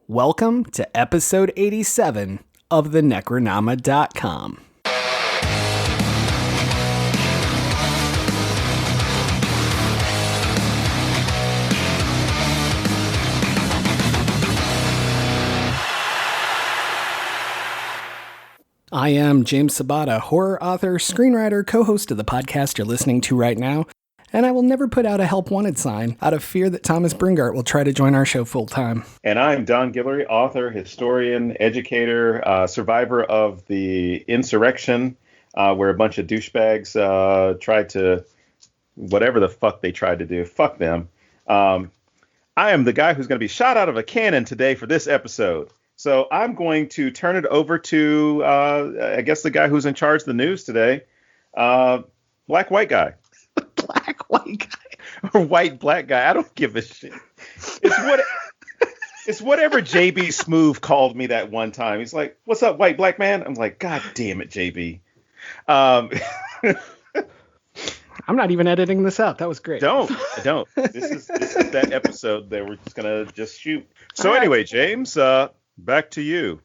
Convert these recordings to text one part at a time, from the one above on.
Welcome to episode 87 of the Necronama.com. I am James Sabata, horror author, screenwriter, co-host of the podcast you're listening to right now, and I will never put out a help wanted sign out of fear that Thomas Bringart will try to join our show full time. And I'm Don Guillory, author, historian, educator, survivor of the insurrection, where a bunch of douchebags tried to, whatever the fuck they tried to do, fuck them. I am the guy who's going to be shot out of a cannon today for this episode. So I'm going to turn it over to, I guess, the guy who's in charge of the news today, black white guy. Black white guy. Or white black guy. I don't give a shit. It's whatever JB Smoove called me that one time. He's like, "What's up, white black man?" I'm like, "God damn it, JB." I'm not even editing this out. That was great. Don't. This is that episode that we're just gonna just shoot. So anyway, James, back to you.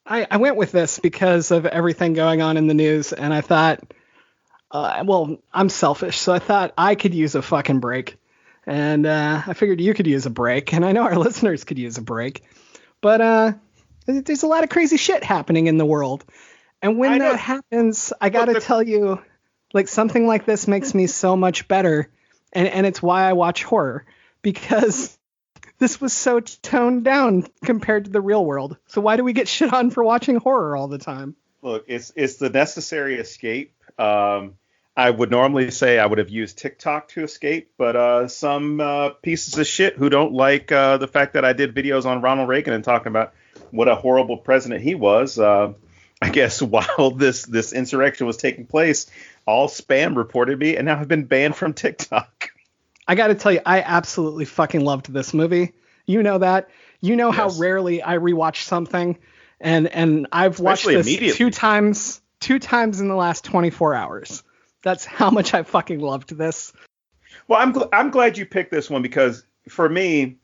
I went with this because of everything going on in the news, and I thought, well, I'm selfish, so I thought I could use a fucking break. And I figured you could use a break, and I know our listeners could use a break. But there's a lot of crazy shit happening in the world. And when that happens, I got to tell you, like, something like this makes me so much better. And it's why I watch horror, because this was so toned down compared to the real world. So why do we get shit on for watching horror all the time? Look, it's the necessary escape. I would normally say I would have used TikTok to escape, but some pieces of shit who don't like the fact that I did videos on Ronald Reagan and talking about what a horrible president he was. I guess while this insurrection was taking place, all spam reported me, and now I've been banned from TikTok. I got to tell you, I absolutely fucking loved this movie. You know that. You know how rarely I rewatch something, and I've watched this two times in the last 24 hours. That's how much I fucking loved this. Well, I'm glad you picked this one, because for me,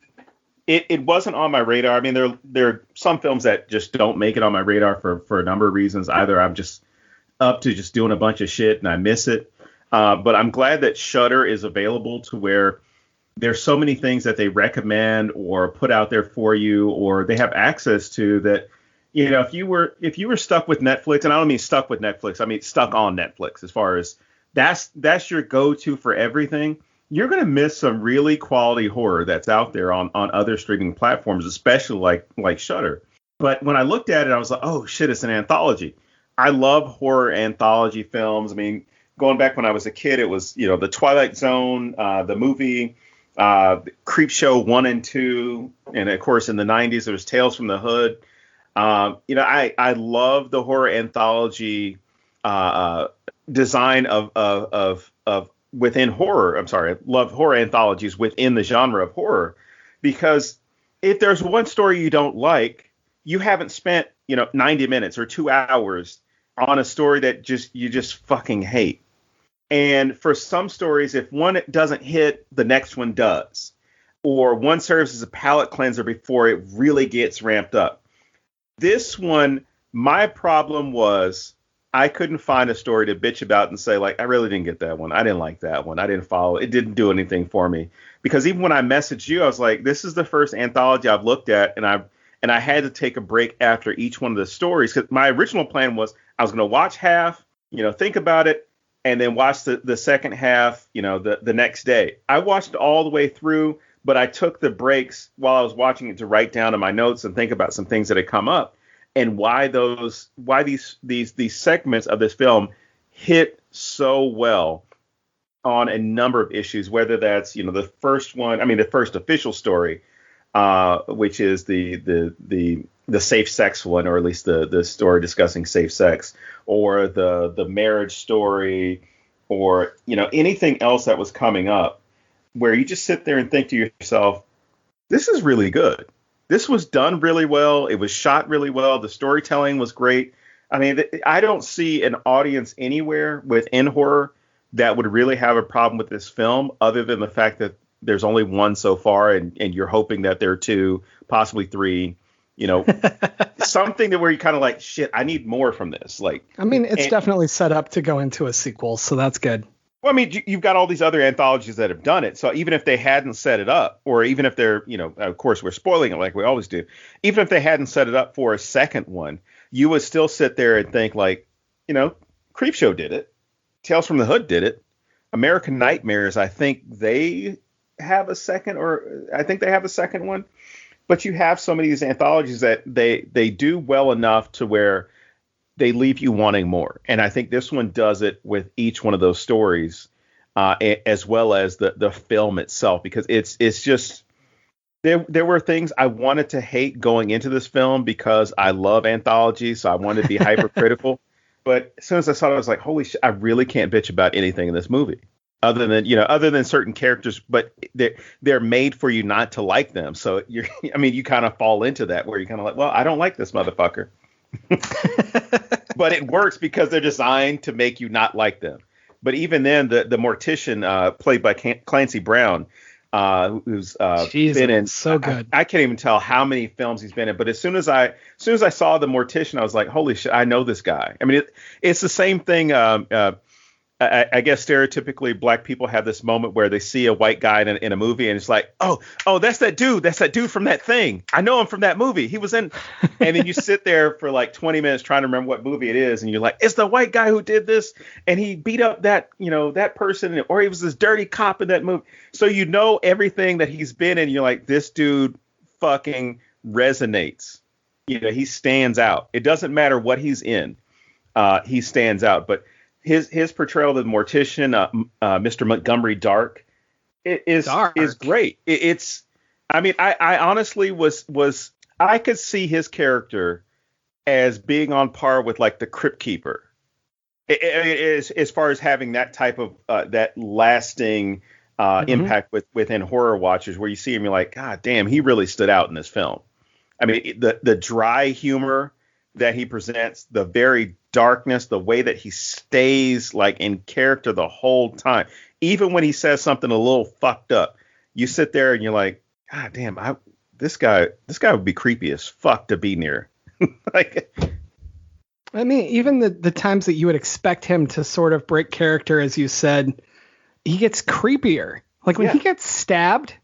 it wasn't on my radar. I mean, there are some films that just don't make it on my radar for a number of reasons. Either I'm just up to just doing a bunch of shit and I miss it. But I'm glad that Shudder is available, to where there's so many things that they recommend or put out there for you, or they have access to, that, you know, if you were stuck with Netflix, and I don't mean stuck with Netflix, I mean stuck on Netflix, as far as that's your go-to for everything, you're going to miss some really quality horror that's out there on other streaming platforms, especially like Shudder. But when I looked at it, I was like, oh shit, it's an anthology. I love horror anthology films. I mean, going back when I was a kid, it was, you know, The Twilight Zone, the movie, Creepshow 1 and 2, and of course in the 90s there was Tales from the Hood. You know, I love the horror anthology design of within horror. I'm sorry, I love horror anthologies within the genre of horror, because if there's one story you don't like, you haven't spent, you know, 90 minutes or 2 hours on a story that you just fucking hate. And for some stories, if one doesn't hit, the next one does, or one serves as a palate cleanser before it really gets ramped up. This one, my problem was I couldn't find a story to bitch about and say, like, I really didn't get that one. I didn't like that one. I didn't follow. It didn't do anything for me. Because even when I messaged you, I was like, this is the first anthology I've looked at, and I had to take a break after each one of the stories, because my original plan was I was going to watch half, you know, think about it, and then watch the second half, you know, the next day. I watched it all the way through, but I took the breaks while I was watching it to write down in my notes and think about some things that had come up, and why these segments of this film hit so well on a number of issues, whether that's, you know, the first one, I mean, the first official story, which is the safe sex one, or at least the story discussing safe sex, or the marriage story, or, you know, anything else that was coming up, where you just sit there and think to yourself, this is really good. This was done really well. It was shot really well. The storytelling was great. I mean, I don't see an audience anywhere within horror that would really have a problem with this film, other than the fact that there's only one so far, and you're hoping that there are two, possibly three. You know, something that where you kind of like, shit, I need more from this. Like, I mean, it's definitely set up to go into a sequel, so that's good. Well, I mean, you've got all these other anthologies that have done it. So even if they hadn't set it up, or even if they're, you know, of course, we're spoiling it like we always do. Even if they hadn't set it up for a second one, you would still sit there and think like, you know, Creepshow did it. Tales from the Hood did it. American Nightmares, I think they have a second one. But you have some of these anthologies that they do well enough to where they leave you wanting more. And I think this one does it with each one of those stories, as well as the film itself, because it's just there were things I wanted to hate going into this film because I love anthologies. So I wanted to be hypercritical. But as soon as I saw it, I was like, holy shit, I really can't bitch about anything in this movie. Other than certain characters, but they're made for you not to like them. So you kind of fall into that where you're kind of like, well, I don't like this motherfucker. But it works because they're designed to make you not like them. But even then, the mortician played by Clancy Brown, who's been in so good. I can't even tell how many films he's been in. But as soon as I saw the mortician, I was like, holy shit, I know this guy. I mean, it's the same thing. I guess stereotypically black people have this moment where they see a white guy in a movie and it's like, oh, that's that dude from that thing. I know him from that movie. He was in. And then you sit there for like 20 minutes trying to remember what movie it is. And you're like, it's the white guy who did this. And he beat up that person, or he was this dirty cop in that movie. So you know everything that he's been in. You're like, this dude fucking resonates. You know, he stands out. It doesn't matter what he's in. He stands out. But his portrayal of the mortician, Mr. Montgomery Dark, is great. I honestly was I could see his character as being on par with like the Crypt Keeper, as far as having that type of that lasting impact within horror watchers, where you see him, you're like, God damn, he really stood out in this film. I mean, the dry humor that he presents, the very darkness, the way that he stays like in character the whole time, even when he says something a little fucked up, you sit there and you're like, God damn, this guy would be creepy as fuck to be near. Like, I mean, even the times that you would expect him to sort of break character, as you said, he gets creepier. Like when he gets stabbed,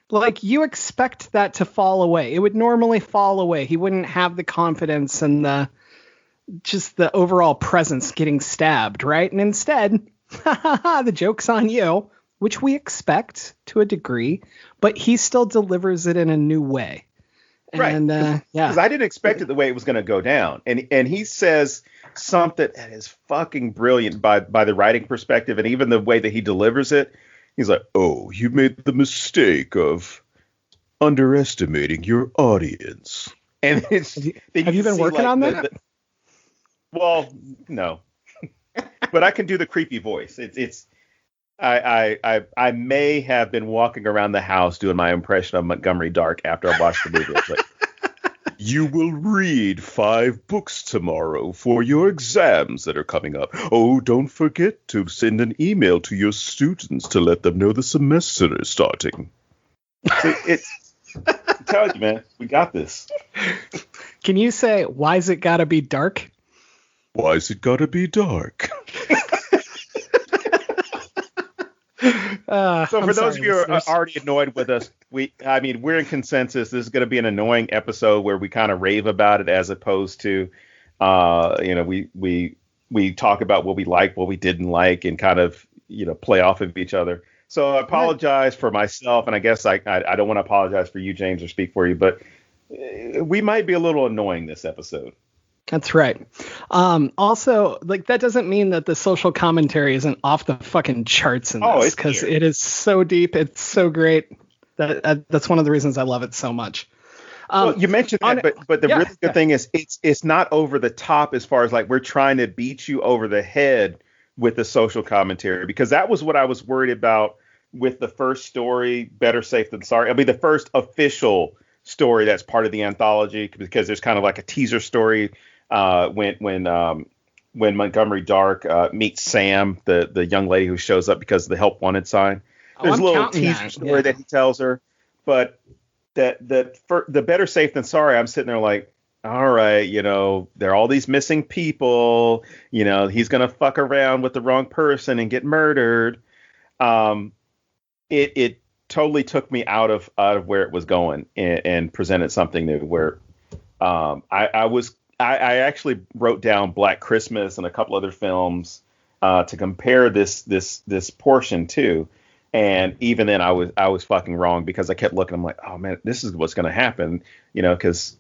like you expect that to fall away. It would normally fall away. He wouldn't have the confidence and the overall presence getting stabbed, right? And instead, the joke's on you, which we expect to a degree, but he still delivers it in a new way. Right. And because I didn't expect it the way it was going to go down. And he says something that is fucking brilliant by the writing perspective, and even the way that he delivers it. He's like, oh, you made the mistake of underestimating your audience. And have you been working on that? Well, no, but I can do the creepy voice. I may have been walking around the house doing my impression of Montgomery Dark after I watched the movie. It's like, you will read 5 books tomorrow for your exams that are coming up. Oh, don't forget to send an email to your students to let them know the semester is starting. I'm telling you, man, we got this. Can you say, why's it gotta be dark? Why's it gotta be dark? So for those of you who are already annoyed with us, we're in consensus. This is going to be an annoying episode where we kind of rave about it, as opposed to, we talk about what we like, what we didn't like, and kind of, play off of each other. So I apologize for myself, and I guess I don't want to apologize for you, James, or speak for you, but we might be a little annoying this episode. That's right. Also, like, that doesn't mean that the social commentary isn't off the fucking charts in this, because it is so deep. It's so great. That's one of the reasons I love it so much. Well, you mentioned that, but the really good thing is it's not over the top as far as like we're trying to beat you over the head with the social commentary, because that was what I was worried about with the first story, Better Safe Than Sorry. I mean, the first official story that's part of the anthology, because there's kind of like a teaser story when Montgomery Dark meets Sam, the young lady who shows up because of the help wanted sign. there's a I'm little counting teaser that. story Yeah. that he tells her, but the better safe than sorry. I'm sitting there like, all right, there are all these missing people. He's gonna fuck around with the wrong person and get murdered. It totally took me out of where it was going and presented something new. Where I actually wrote down Black Christmas and a couple other films to compare this portion to. And even then, I was fucking wrong because I kept looking. I'm like, oh man, this is what's going to happen, because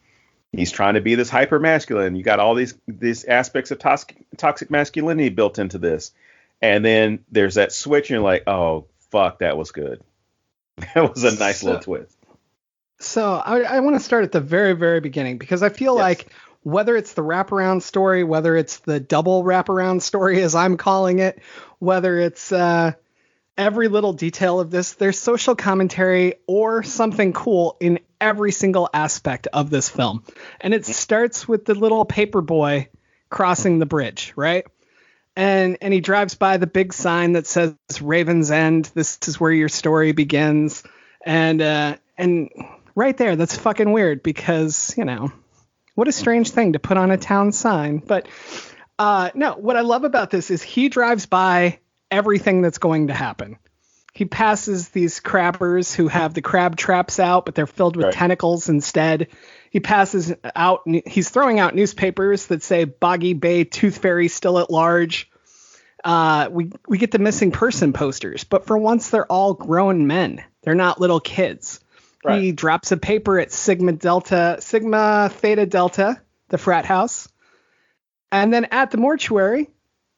he's trying to be this hyper masculine. You got all these aspects of toxic masculinity built into this, and then there's that switch, and you're like, oh fuck, that was good. That was a nice little twist. So I want to start at the very, very beginning because I feel like whether it's the wraparound story, whether it's the double wraparound story, as I'm calling it, whether it's every little detail of this, there's social commentary or something cool in every single aspect of this film. And it starts with the little paper boy crossing the bridge, right? And he drives by the big sign that says Raven's End. This is where your story begins. And right there, that's fucking weird because, what a strange thing to put on a town sign. But no, what I love about this is he drives by everything that's going to happen. He passes these crabbers who have the crab traps out, but they're filled with tentacles instead. He passes out, he's throwing out newspapers that say Boggy Bay Tooth Fairy still at large. We get the missing person posters, but for once they're all grown men. They're not little kids. Right. He drops a paper at Sigma Theta Delta, the frat house. And then at the mortuary,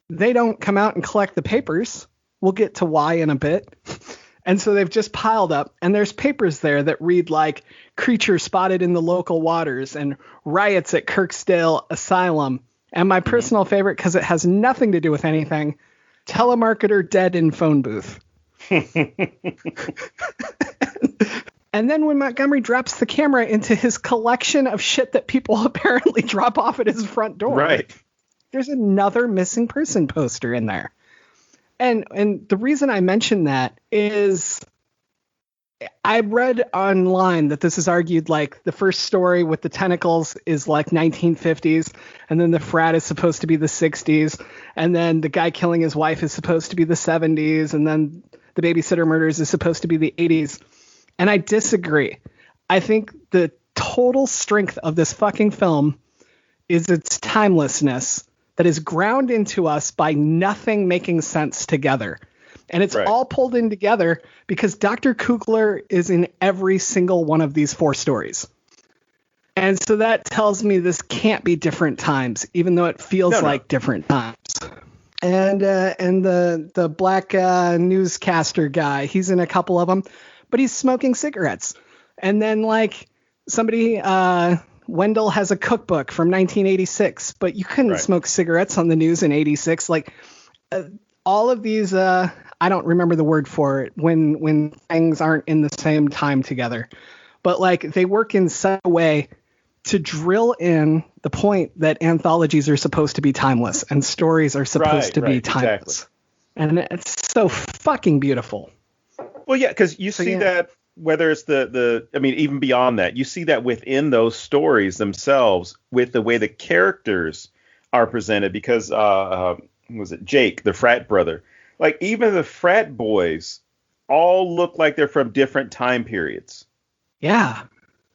they don't come out and collect the papers. We'll get to why in a bit. And so they've just piled up, and there's papers there that read like creature spotted in the local waters and riots at Kirksdale Asylum. And my personal favorite, because it has nothing to do with anything, telemarketer dead in phone booth. And then when Montgomery drops the camera into his collection of shit that people apparently drop off at his front door, there's another missing person poster in there. And the reason I mention that is I read online that this is argued like the first story with the tentacles is like 1950s, and then the frat is supposed to be the 60s, and then the guy killing his wife is supposed to be the 70s, and then the babysitter murders is supposed to be the 80s. And I disagree. I think the total strength of this fucking film is its timelessness that is ground into us by nothing making sense together. And it's all pulled in together because Dr. Kugler is in every single one of these four stories. And so that tells me this can't be different times, even though it feels like different times. And the black newscaster guy, he's in a couple of them, but he's smoking cigarettes. And then like somebody, Wendell has a cookbook from 1986, but you couldn't smoke cigarettes on the news in 86. Like all of these, I don't remember the word for it when things aren't in the same time together, but like they work in such a way to drill in the point that anthologies are supposed to be timeless and stories are supposed to be timeless. Exactly. And it's so fucking beautiful. Well, yeah, because you see that whether it's I mean, even beyond that, you see that within those stories themselves with the way the characters are presented because, was it Jake, the frat brother? Like even the frat boys all look like they're from different time periods. Yeah.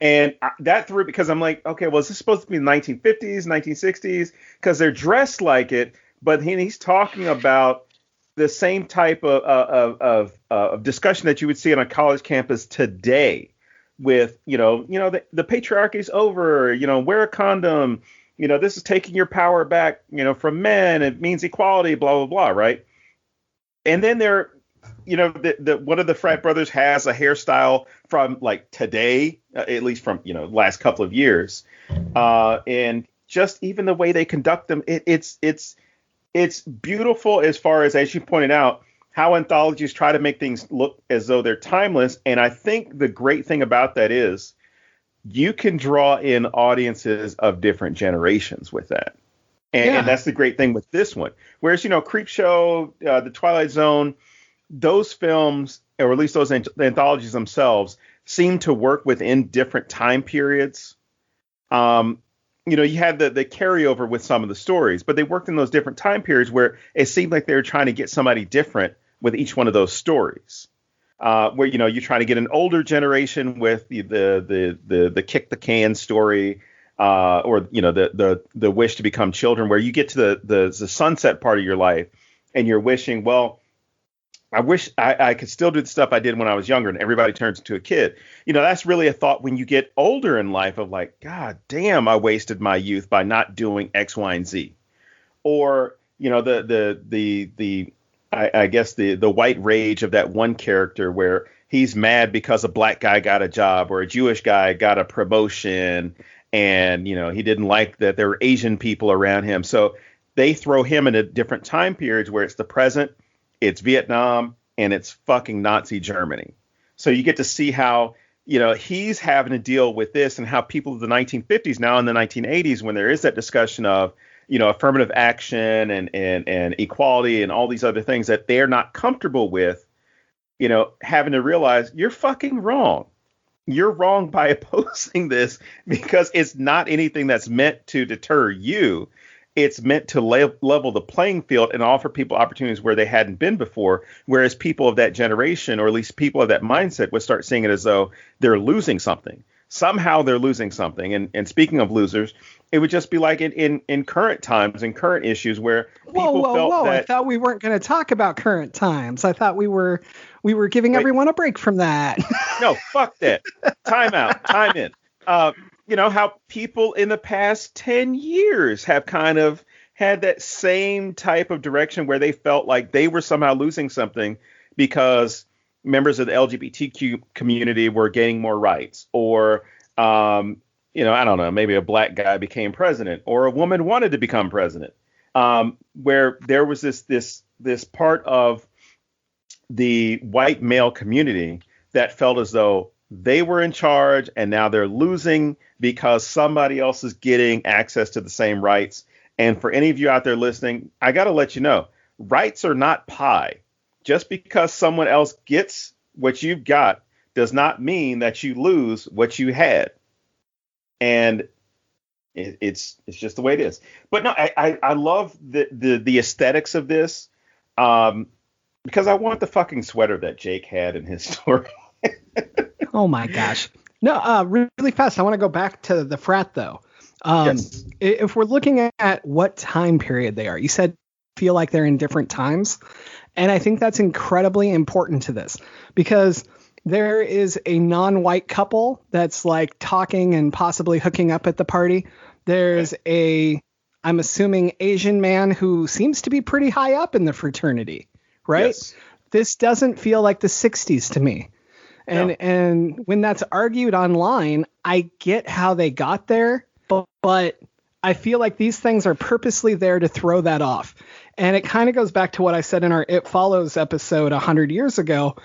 And that threw because I'm like, okay, well, is this supposed to be 1950s, 1960s? Because they're dressed like it. But he's talking about the same type of discussion that you would see on a college campus today with, the patriarchy's over, wear a condom, this is taking your power back, from men. It means equality, blah, blah, blah. Right. And then there, one of the frat brothers has a hairstyle from like today, at least from, last couple of years. And just even the way they conduct them, it's beautiful as far as you pointed out, how anthologies try to make things look as though they're timeless. And I think the great thing about that is you can draw in audiences of different generations with that. And that's the great thing with this one. Whereas, Creepshow, The Twilight Zone, those films or at least those anthologies themselves, seem to work within different time periods. You had the carryover with some of the stories, but they worked in those different time periods where it seemed like they were trying to get somebody different with each one of those stories. Where you're trying to get an older generation with the kick the can story, or the wish to become children, where you get to the sunset part of your life and you're wishing, well, I wish I could still do the stuff I did when I was younger, and everybody turns into a kid. That's really a thought when you get older in life of like, God damn, I wasted my youth by not doing X, Y, and Z. Or, I guess the white rage of that one character where he's mad because a black guy got a job or a Jewish guy got a promotion, and, he didn't like that there were Asian people around him. So they throw him into different time periods where it's the present, it's Vietnam, and it's fucking Nazi Germany. So you get to see how, he's having to deal with this, and how people of the 1950s now in the 1980s, when there is that discussion of, affirmative action and equality and all these other things that they're not comfortable with, having to realize you're fucking wrong. You're wrong by opposing this, because it's not anything that's meant to deter you. It's meant to level the playing field and offer people opportunities where they hadn't been before. Whereas people of that generation, or at least people of that mindset, would start seeing it as though they're losing something. Somehow they're losing something. And speaking of losers, it would just be like in current times and current issues where people felt that. I thought we weren't going to talk about current times. I thought we were giving everyone a break from that. No, fuck that. Time out. Time in. How people in the past 10 years have kind of had that same type of direction where they felt like they were somehow losing something because members of the LGBTQ community were gaining more rights, or, I don't know, maybe a black guy became president, or a woman wanted to become president, where there was this part of the white male community that felt as though they were in charge, and now they're losing because somebody else is getting access to the same rights. And for any of you out there listening, I got to let you know, rights are not pie. Just because someone else gets what you've got does not mean that you lose what you had. And it's just the way it is. But no, I love the aesthetics of this, because I want the fucking sweater that Jake had in his story. Oh my gosh. No, really fast. I want to go back to the frat though. Yes. If we're looking at what time period they are, you said feel like they're in different times. And I think that's incredibly important to this, because there is a non-white couple that's like talking and possibly hooking up at the party. There's I'm assuming, Asian man who seems to be pretty high up in the fraternity, right? Yes. This doesn't feel like the 60s to me. And when that's argued online, I get how they got there, but I feel like these things are purposely there to throw that off. And it kind of goes back to what I said in our It Follows episode 100 years ago,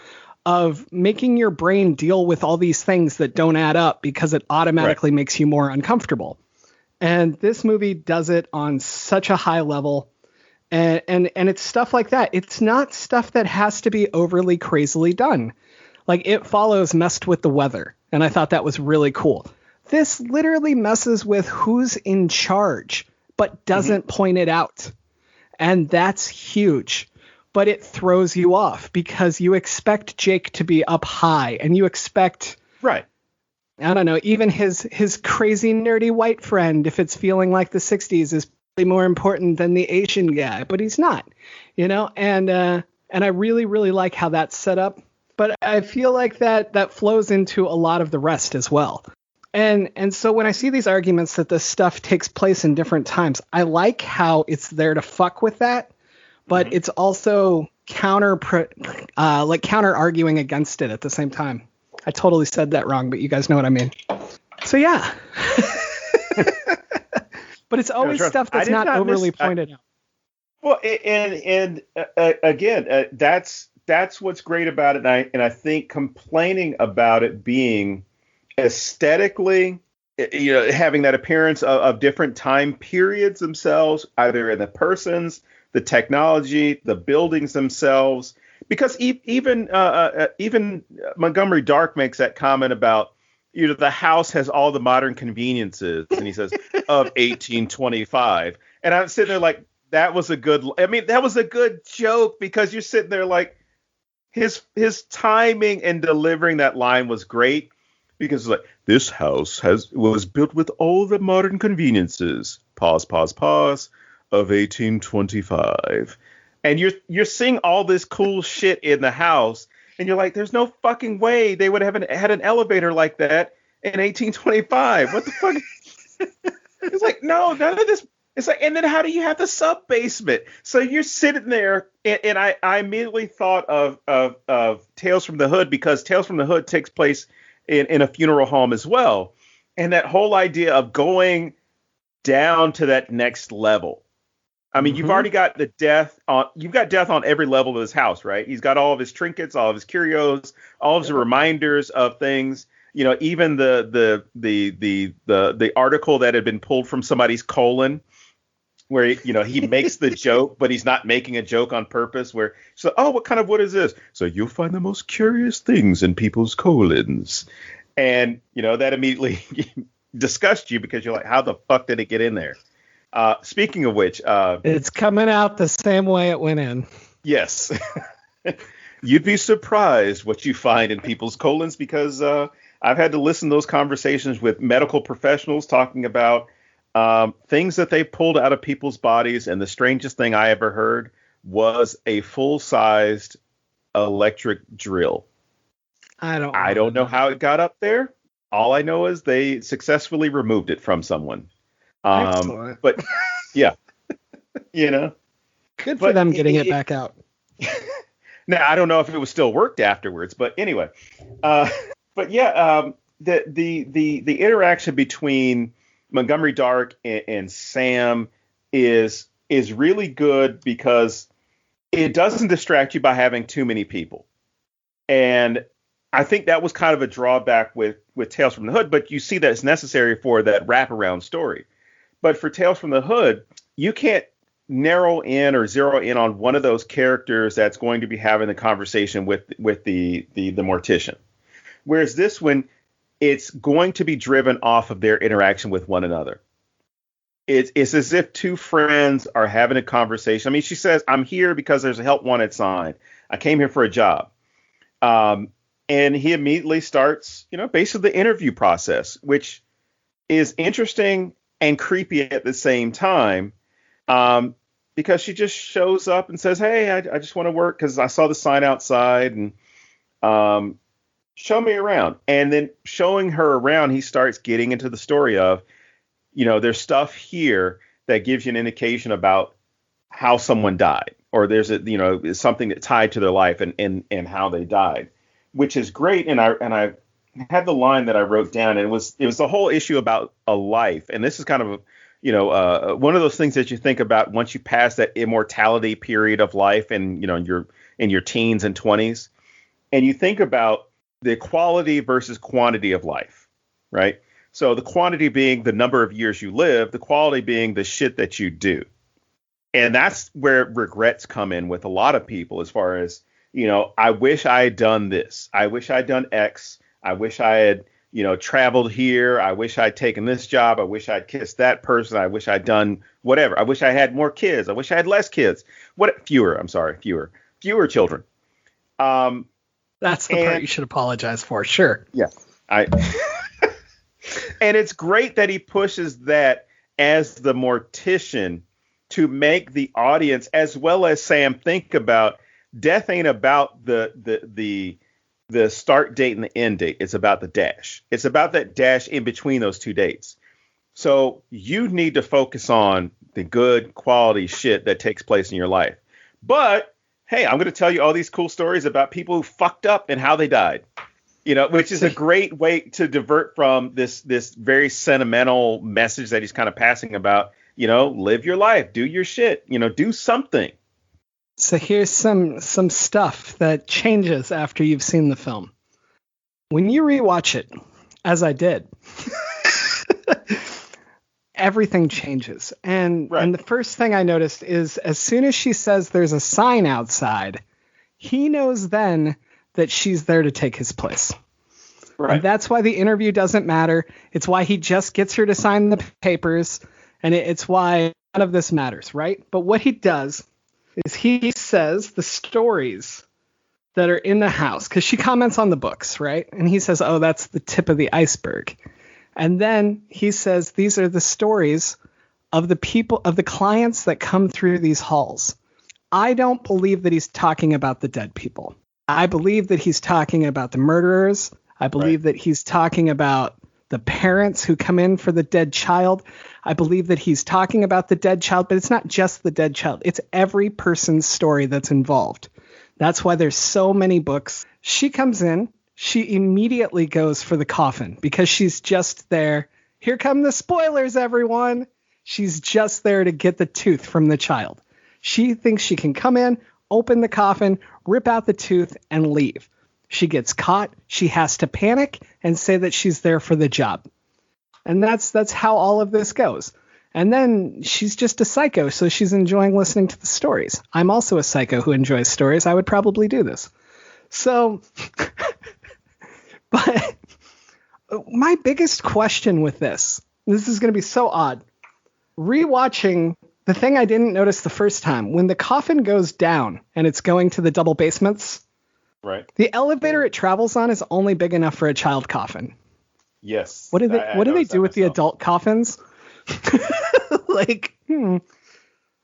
of making your brain deal with all these things that don't add up because it automatically makes you more uncomfortable. And this movie does it on such a high level. And it's stuff like that. It's not stuff that has to be overly crazily done. Like It Follows messed with the weather, and I thought that was really cool. This literally messes with who's in charge, but doesn't point it out. And that's huge. But it throws you off because you expect Jake to be up high, and you expect, right, I don't know, even his crazy nerdy white friend, if it's feeling like the 60s, is probably more important than the Asian guy, but he's not, and I really, really like how that's set up. But I feel like that flows into a lot of the rest as well. And so when I see these arguments that this stuff takes place in different times, I like how it's there to fuck with that, but it's also counter arguing against it at the same time. I totally said that wrong, but you guys know what I mean. So yeah. But it's always stuff that's not overly pointed out. Well, and again, that's what's great about it. And I think complaining about it being aesthetically, having that appearance of different time periods themselves, either in the persons, the technology, the buildings themselves, because even Montgomery Dark makes that comment about, the house has all the modern conveniences, and he says of 1825, and I'm sitting there like, that was a good joke, because you're sitting there like, his timing and delivering that line was great, because it's like, this house was built with all the modern conveniences, pause, of 1825. And you're seeing all this cool shit in the house, and you're like, there's no fucking way they would have had an elevator like that in 1825. What the fuck? It's like, no, none of this. It's like, and then how do you have the sub basement? So you're sitting there, and I immediately thought of Tales from the Hood, because Tales from the Hood takes place in a funeral home as well. And that whole idea of going down to that next level. I mean, you've already got death on every level of his house, right? He's got all of his trinkets, all of his curios, all of his reminders of things. Even the article that had been pulled from somebody's colon, where he makes the joke, but he's not making a joke on purpose. Where so, oh, what kind of wood is this? So you'll find the most curious things in people's colons, and that immediately disgusts you, because you're like, how the fuck did it get in there? Speaking of which, it's coming out the same way it went in. Yes. You'd be surprised what you find in people's colons, because I've had to listen to those conversations with medical professionals talking about things that they pulled out of people's bodies. And the strangest thing I ever heard was a full-sized electric drill. I don't know how it got up there. All I know is they successfully removed it from someone. Excellent. But yeah, good for them getting it back out. Now, I don't know if it was still worked afterwards, but anyway, but yeah, the interaction between Montgomery Dark and Sam is really good, because it doesn't distract you by having too many people. And I think that was kind of a drawback with Tales from the Hood, but you see that it's necessary for that wraparound story. But for Tales from the Hood, you can't narrow in or zero in on one of those characters that's going to be having the conversation with the mortician. Whereas this one, it's going to be driven off of their interaction with one another. It's as if two friends are having a conversation. I mean, she says, I'm here because there's a help wanted sign. I came here for a job. And he immediately starts, basically the interview process, which is interesting and creepy at the same time, because she just shows up and says, hey, I just want to work because I saw the sign outside, and show me around. And then showing her around, he starts getting into the story of, there's stuff here that gives you an indication about how someone died, or there's something that tied to their life and how they died, which is great. And I had the line that I wrote down, and it was the whole issue about a life. And this is kind of, one of those things that you think about once you pass that immortality period of life, and, you're in your teens and 20s, and you think about the quality versus quantity of life, right? So the quantity being the number of years you live, the quality being the shit that you do. And that's where regrets come in with a lot of people, as far as, I wish I had done this. I wish I had done X. I wish I had, traveled here. I wish I'd taken this job. I wish I'd kissed that person. I wish I'd done whatever. I wish I had more kids. I wish I had less kids. Fewer children. That's the part you should apologize for. Sure. Yeah. And it's great that he pushes that as the mortician to make the audience, as well as Sam, think about death ain't about the start date and the end date. It's about the dash. It's about that dash in between those two dates. So you need to focus on the good quality shit that takes place in your life. But hey, I'm going to tell you all these cool stories about people who fucked up and how they died. Which is a great way to divert from this very sentimental message that he's kind of passing about, live your life, do your shit, do something. So here's some stuff that changes after you've seen the film. When you rewatch it, as I did, everything changes. And the first thing I noticed is, as soon as she says there's a sign outside, he knows then that she's there to take his place. Right. And that's why the interview doesn't matter. It's why he just gets her to sign the papers. And it's why none of this matters, right? But what he does is he says the stories that are in the house, because she comments on the books, right? And he says, oh, that's the tip of the iceberg. And then he says, these are the stories of the people, of the clients that come through these halls. I don't believe that he's talking about the dead people. I believe that he's talking about the murderers. I believe that he's talking about the parents who come in for the dead child. I believe that he's talking about the dead child, but it's not just the dead child. It's every person's story that's involved. That's why there's so many books. She comes in. She immediately goes for the coffin because she's just there. Here come the spoilers, everyone. She's just there to get the tooth from the child. She thinks she can come in, open the coffin, rip out the tooth, and leave. She gets caught. She has to panic and say that she's there for the job. And that's how all of this goes. And then she's just a psycho, so she's enjoying listening to the stories. I'm also a psycho who enjoys stories. I would probably do this. So, but my biggest question with this is going to be so odd. Rewatching the thing I didn't notice the first time, when the coffin goes down and it's going to the double basements, right? The elevator it travels on is only big enough for a child coffin. Yes. What do they do with the adult coffins?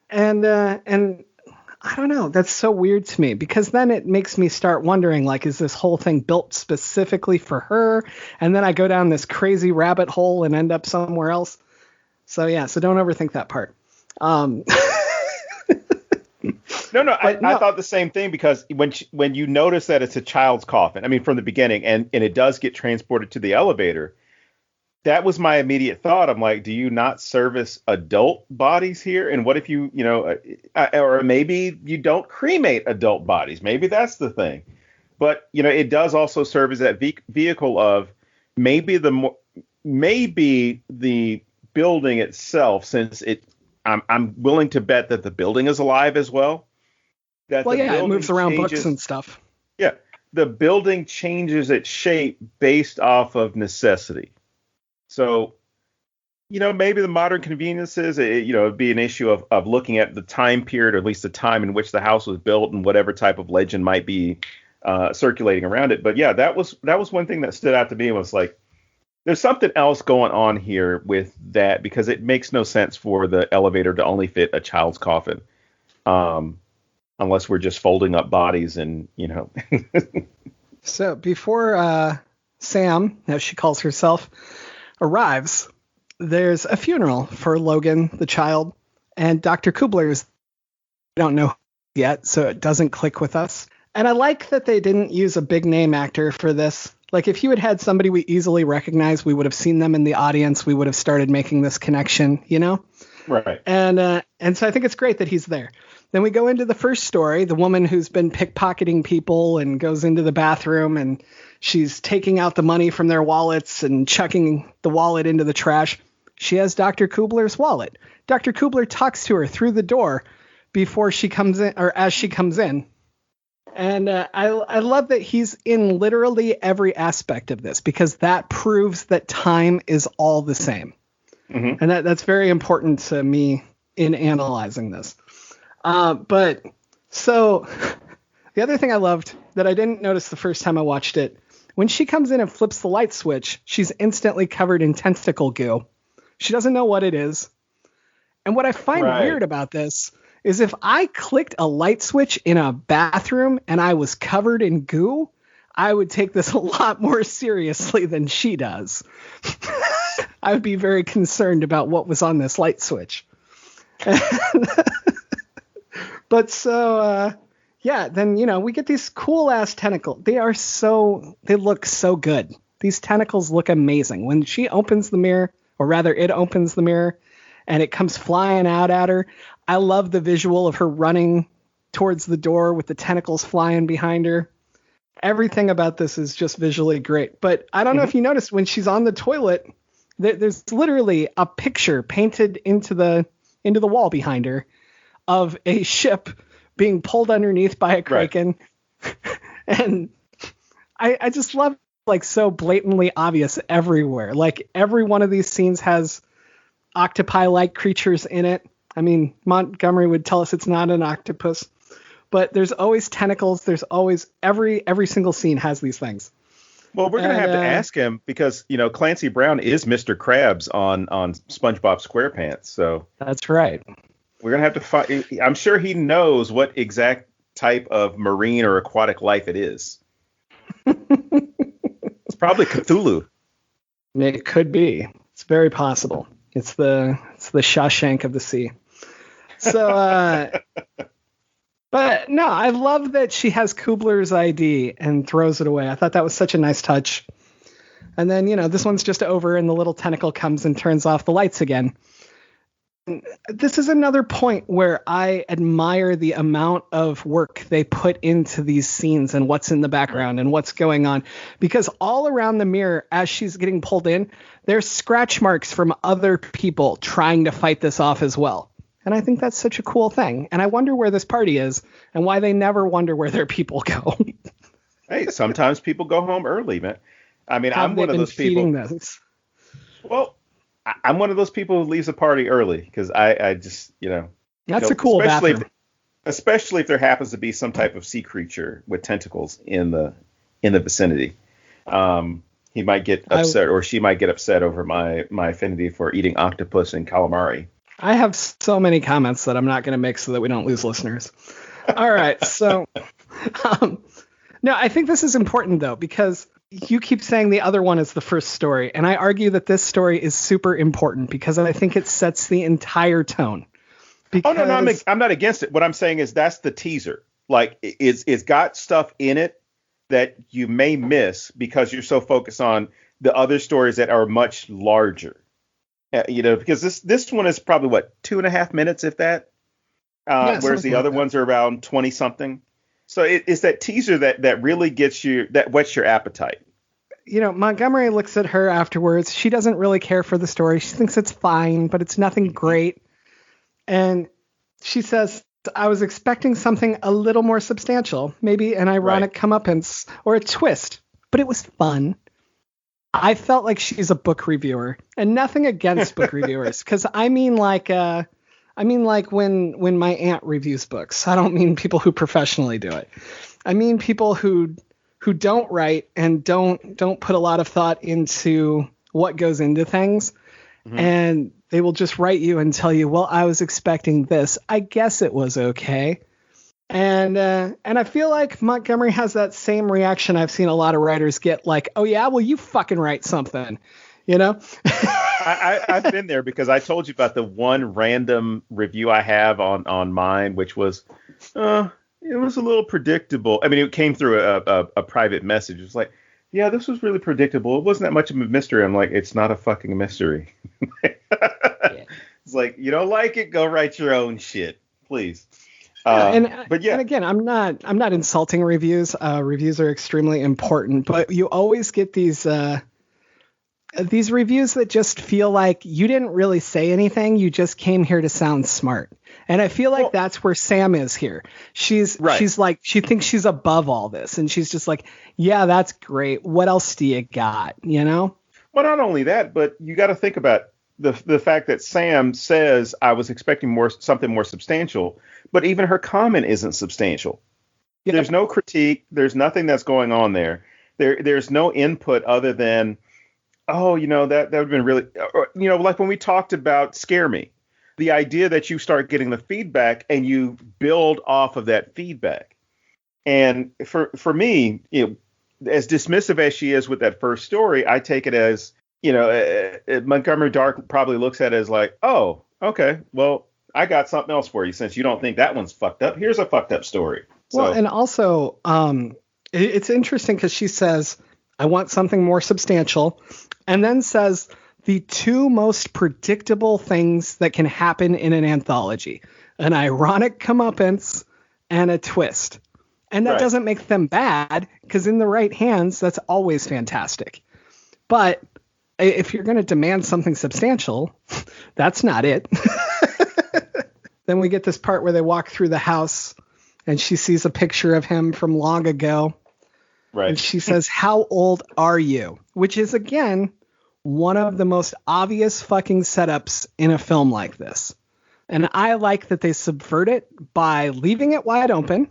And I don't know. That's so weird to me because then it makes me start wondering, like, is this whole thing built specifically for her? And then I go down this crazy rabbit hole and end up somewhere else. So yeah, so don't overthink that part. No, I thought the same thing because when you notice that it's a child's coffin, I mean, from the beginning, and it does get transported to the elevator, that was my immediate thought. I'm like, do you not service adult bodies here? And what if or maybe you don't cremate adult bodies? Maybe that's the thing. But, it does also serve as that vehicle of maybe the building itself, since I'm willing to bet that the building is alive as well. It moves around books and stuff. Yeah, the building changes its shape based off of necessity. So, maybe the modern conveniences, it'd be an issue of looking at the time period, or at least the time in which the house was built and whatever type of legend might be circulating around it. But yeah, that was one thing that stood out to me, was like, there's something else going on here with that, because it makes no sense for the elevator to only fit a child's coffin, unless we're just folding up bodies and. So before Sam, as she calls herself, arrives, there's a funeral for Logan, the child, and Dr. Kubler's. We don't know yet, so it doesn't click with us. And I like that they didn't use a big name actor for this. Like, if you had somebody we easily recognize, we would have seen them in the audience. We would have started making this connection, Right. And so I think it's great that he's there. Then we go into the first story, the woman who's been pickpocketing people and goes into the bathroom and she's taking out the money from their wallets and chucking the wallet into the trash. She has Dr. Kubler's wallet. Dr. Kubler talks to her through the door before she comes in, or as she comes in. And I love that he's in literally every aspect of this, because that proves that time is all the same. Mm-hmm. And that's very important to me in analyzing this. But so the other thing I loved that I didn't notice the first time I watched it, when she comes in and flips the light switch, she's instantly covered in tentacle goo. She doesn't know what it is. And what I find weird about this is if I clicked a light switch in a bathroom and I was covered in goo, I would take this a lot more seriously than she does. I would be very concerned about what was on this light switch. But so, then, we get these cool ass tentacles. They look so good. These tentacles look amazing. When she opens the mirror, or rather it opens the mirror and it comes flying out at her, I love the visual of her running towards the door with the tentacles flying behind her. Everything about this is just visually great. But I don't know if you noticed, when she's on the toilet, there's literally a picture painted into the wall behind her of a ship being pulled underneath by a kraken. Right. And I just love like so blatantly obvious everywhere. Like every one of these scenes has octopi-like creatures in it. I mean, Montgomery would tell us it's not an octopus, but there's always tentacles. There's always every single scene has these things. Well, we're going to have to ask him because, you know, Clancy Brown is Mr. Krabs on SpongeBob SquarePants. So that's right. We're going to have to find. I'm sure he knows what exact type of marine or aquatic life it is. It's probably Cthulhu. It could be. It's very possible. It's the Shawshank of the sea. So, but no, I love that she has Kubler's ID and throws it away. I thought that was such a nice touch. And then, you know, this one's just over and the little tentacle comes and turns off the lights again. And this is another point where I admire the amount of work they put into these scenes and what's in the background and what's going on. Because all around the mirror, as she's getting pulled in, there's scratch marks from other people trying to fight this off as well. And I think that's such a cool thing. And I wonder where this party is and why they never wonder where their people go. Hey, sometimes people go home early, man. I mean, I'm one of those people. Well, I'm one of those people who leaves a party early because I just, you know. That's a cool bathroom. Especially if there happens to be some type of sea creature with tentacles in the vicinity. He might get upset or she might get upset over my affinity for eating octopus and calamari. I have so many comments that I'm not going to make so that we don't lose listeners. All right. So, no, I think this is important, though, because you keep saying the other one is the first story. And I argue that this story is super important because I think it sets the entire tone. Because... Oh, no, I'm not against it. What I'm saying is that's the teaser. Like it's got stuff in it that you may miss because you're so focused on the other stories that are much larger. You know, because this one is probably, 2.5 minutes, if that, whereas the other ones are around 20 something. So it's that teaser that really gets you, that whets your appetite. You know, Montgomery looks at her afterwards. She doesn't really care for the story. She thinks it's fine, but it's nothing great. And she says, I was expecting something a little more substantial, maybe an ironic comeuppance or a twist, but it was fun. I felt like she's a book reviewer, and nothing against book reviewers, because I mean like when my aunt reviews books. I don't mean people who professionally do it. I mean people who don't write and don't put a lot of thought into what goes into things, and they will just write you and tell you, well, I was expecting this. I guess it was okay. And I feel like Montgomery has that same reaction I've seen a lot of writers get, like, oh, yeah, well, you fucking write something, you know? I've been there because I told you about the one random review I have on mine, which was it was a little predictable. I mean, it came through a private message. It was like, yeah, this was really predictable. It wasn't that much of a mystery. I'm like, it's not a fucking mystery. It's like, you don't like it? Go write your own shit, please. And again, I'm not insulting reviews. Reviews are extremely important, but you always get these reviews that just feel like you didn't really say anything. You just came here to sound smart. And I feel like that's where Sam is here. She's like, she thinks she's above all this. And she's just like, yeah, that's great. What else do you got? You know? Well, not only that, but you got to think about the fact that Sam says, I was expecting something more substantial, but even her comment isn't substantial. Yep. There's no critique. There's nothing that's going on there. There's no input other than, oh, you know, that would have been really, you know, like when we talked about Scare Me, the idea that you start getting the feedback and you build off of that feedback. And for me, you know, as dismissive as she is with that first story, I take it as, you know, Montgomery Dark probably looks at it as like, oh, okay, well, I got something else for you since you don't think that one's fucked up. Here's a fucked up story. Well, and also, it's interesting because she says, I want something more substantial, and then says the two most predictable things that can happen in an anthology: an ironic comeuppance and a twist. And that doesn't make them bad, because in the right hands, that's always fantastic. But if you're going to demand something substantial, that's not it. Then we get this part where they walk through the house and she sees a picture of him from long ago. Right. And she says, "How old are you?" Which is, again, one of the most obvious fucking setups in a film like this. And I like that they subvert it by leaving it wide open,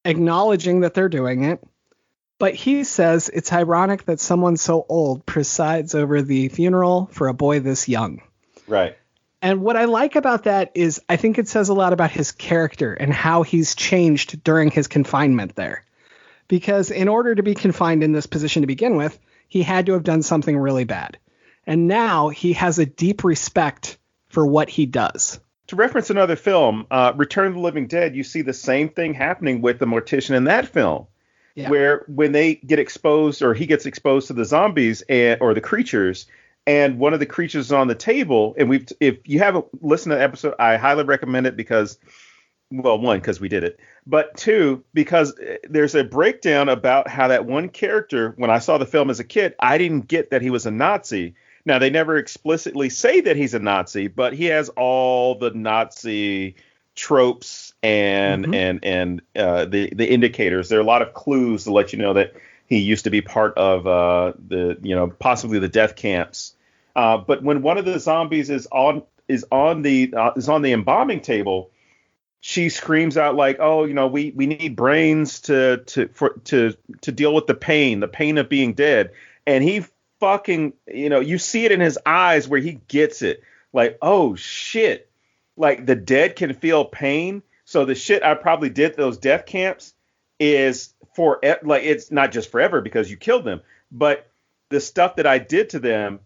acknowledging that they're doing it. But he says it's ironic that someone so old presides over the funeral for a boy this young. Right. And what I like about that is I think it says a lot about his character and how he's changed during his confinement there. Because in order to be confined in this position to begin with, he had to have done something really bad. And now he has a deep respect for what he does. To reference another film, Return of the Living Dead, you see the same thing happening with the mortician in that film. Yeah. Where when they get exposed, or he gets exposed to the zombies or the creatures, and one of the creatures is on the table, and if you haven't listened to the episode, I highly recommend it because, well, one, because we did it, but two, because there's a breakdown about how that one character, when I saw the film as a kid, I didn't get that he was a Nazi. Now, they never explicitly say that he's a Nazi, but he has all the Nazi tropes and the indicators. There are a lot of clues to let you know that he used to be part of possibly the death camps. But when one of the zombies is on the embalming table, she screams out like, "Oh, we need brains to deal with the pain of being dead." And he fucking, you see it in his eyes where he gets it, like, "Oh shit, like the dead can feel pain." So the shit I probably did at those death camps is it's not just forever because you killed them, but the stuff that I did to them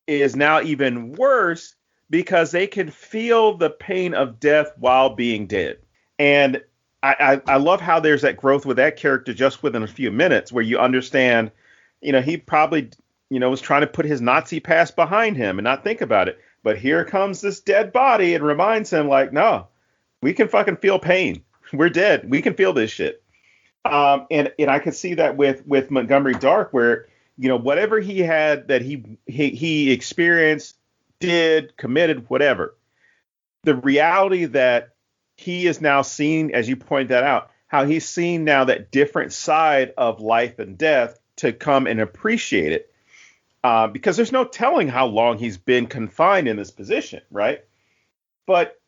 is now even worse because they can feel the pain of death while being dead. And I love how there's that growth with that character just within a few minutes where you understand, he probably, was trying to put his Nazi past behind him and not think about it. But here comes this dead body and reminds him like, no, we can fucking feel pain. We're dead. We can feel this shit. And I could see that with Montgomery Dark, where, whatever he had that he experienced, did, committed, whatever, the reality that he is now seeing, as you point that out, how he's seen now that different side of life and death to come and appreciate it. Because there's no telling how long he's been confined in this position, right? But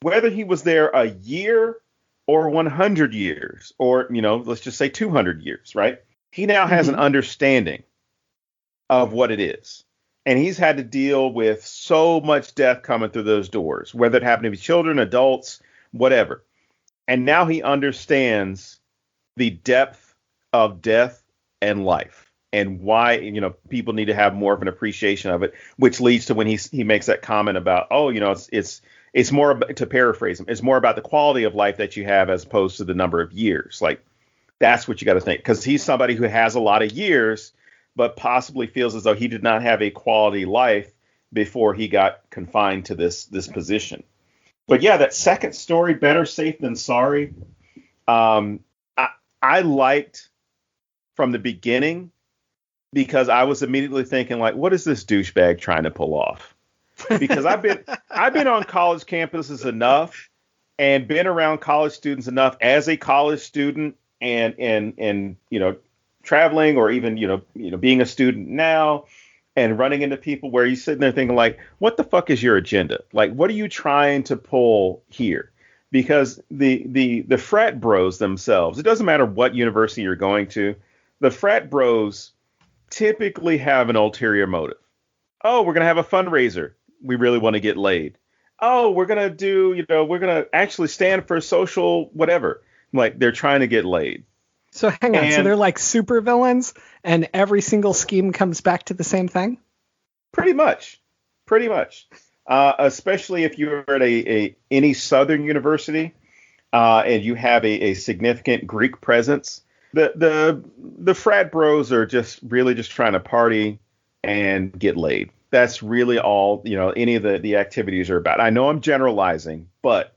whether he was there a year or 100 years or, let's just say 200 years, right? He now has an understanding of what it is. And he's had to deal with so much death coming through those doors, whether it happened to be children, adults, whatever. And now he understands the depth of death and life. And why, people need to have more of an appreciation of it, which leads to when he makes that comment about, it's more, to paraphrase him, it's more about the quality of life that you have as opposed to the number of years. Like, that's what you got to think, because he's somebody who has a lot of years, but possibly feels as though he did not have a quality life before he got confined to this position. But yeah, that second story, Better Safe Than Sorry, I liked from the beginning, because I was immediately thinking, like, what is this douchebag trying to pull off? Because I've been on college campuses enough and been around college students enough as a college student and traveling or even being a student now and running into people where you're sitting there thinking, like, what the fuck is your agenda? Like, what are you trying to pull here? Because the frat bros themselves, it doesn't matter what university you're going to, the frat bros typically have an ulterior motive. Oh, we're going to have a fundraiser. We really want to get laid. Oh, we're going to we're going to actually stand for social whatever. Like, they're trying to get laid. So hang on. So they're like super villains and every single scheme comes back to the same thing? Pretty much. Especially if you're at any Southern university and you have a significant Greek presence. The frat bros are just trying to party and get laid. That's really all, any of the activities are about. I know I'm generalizing, but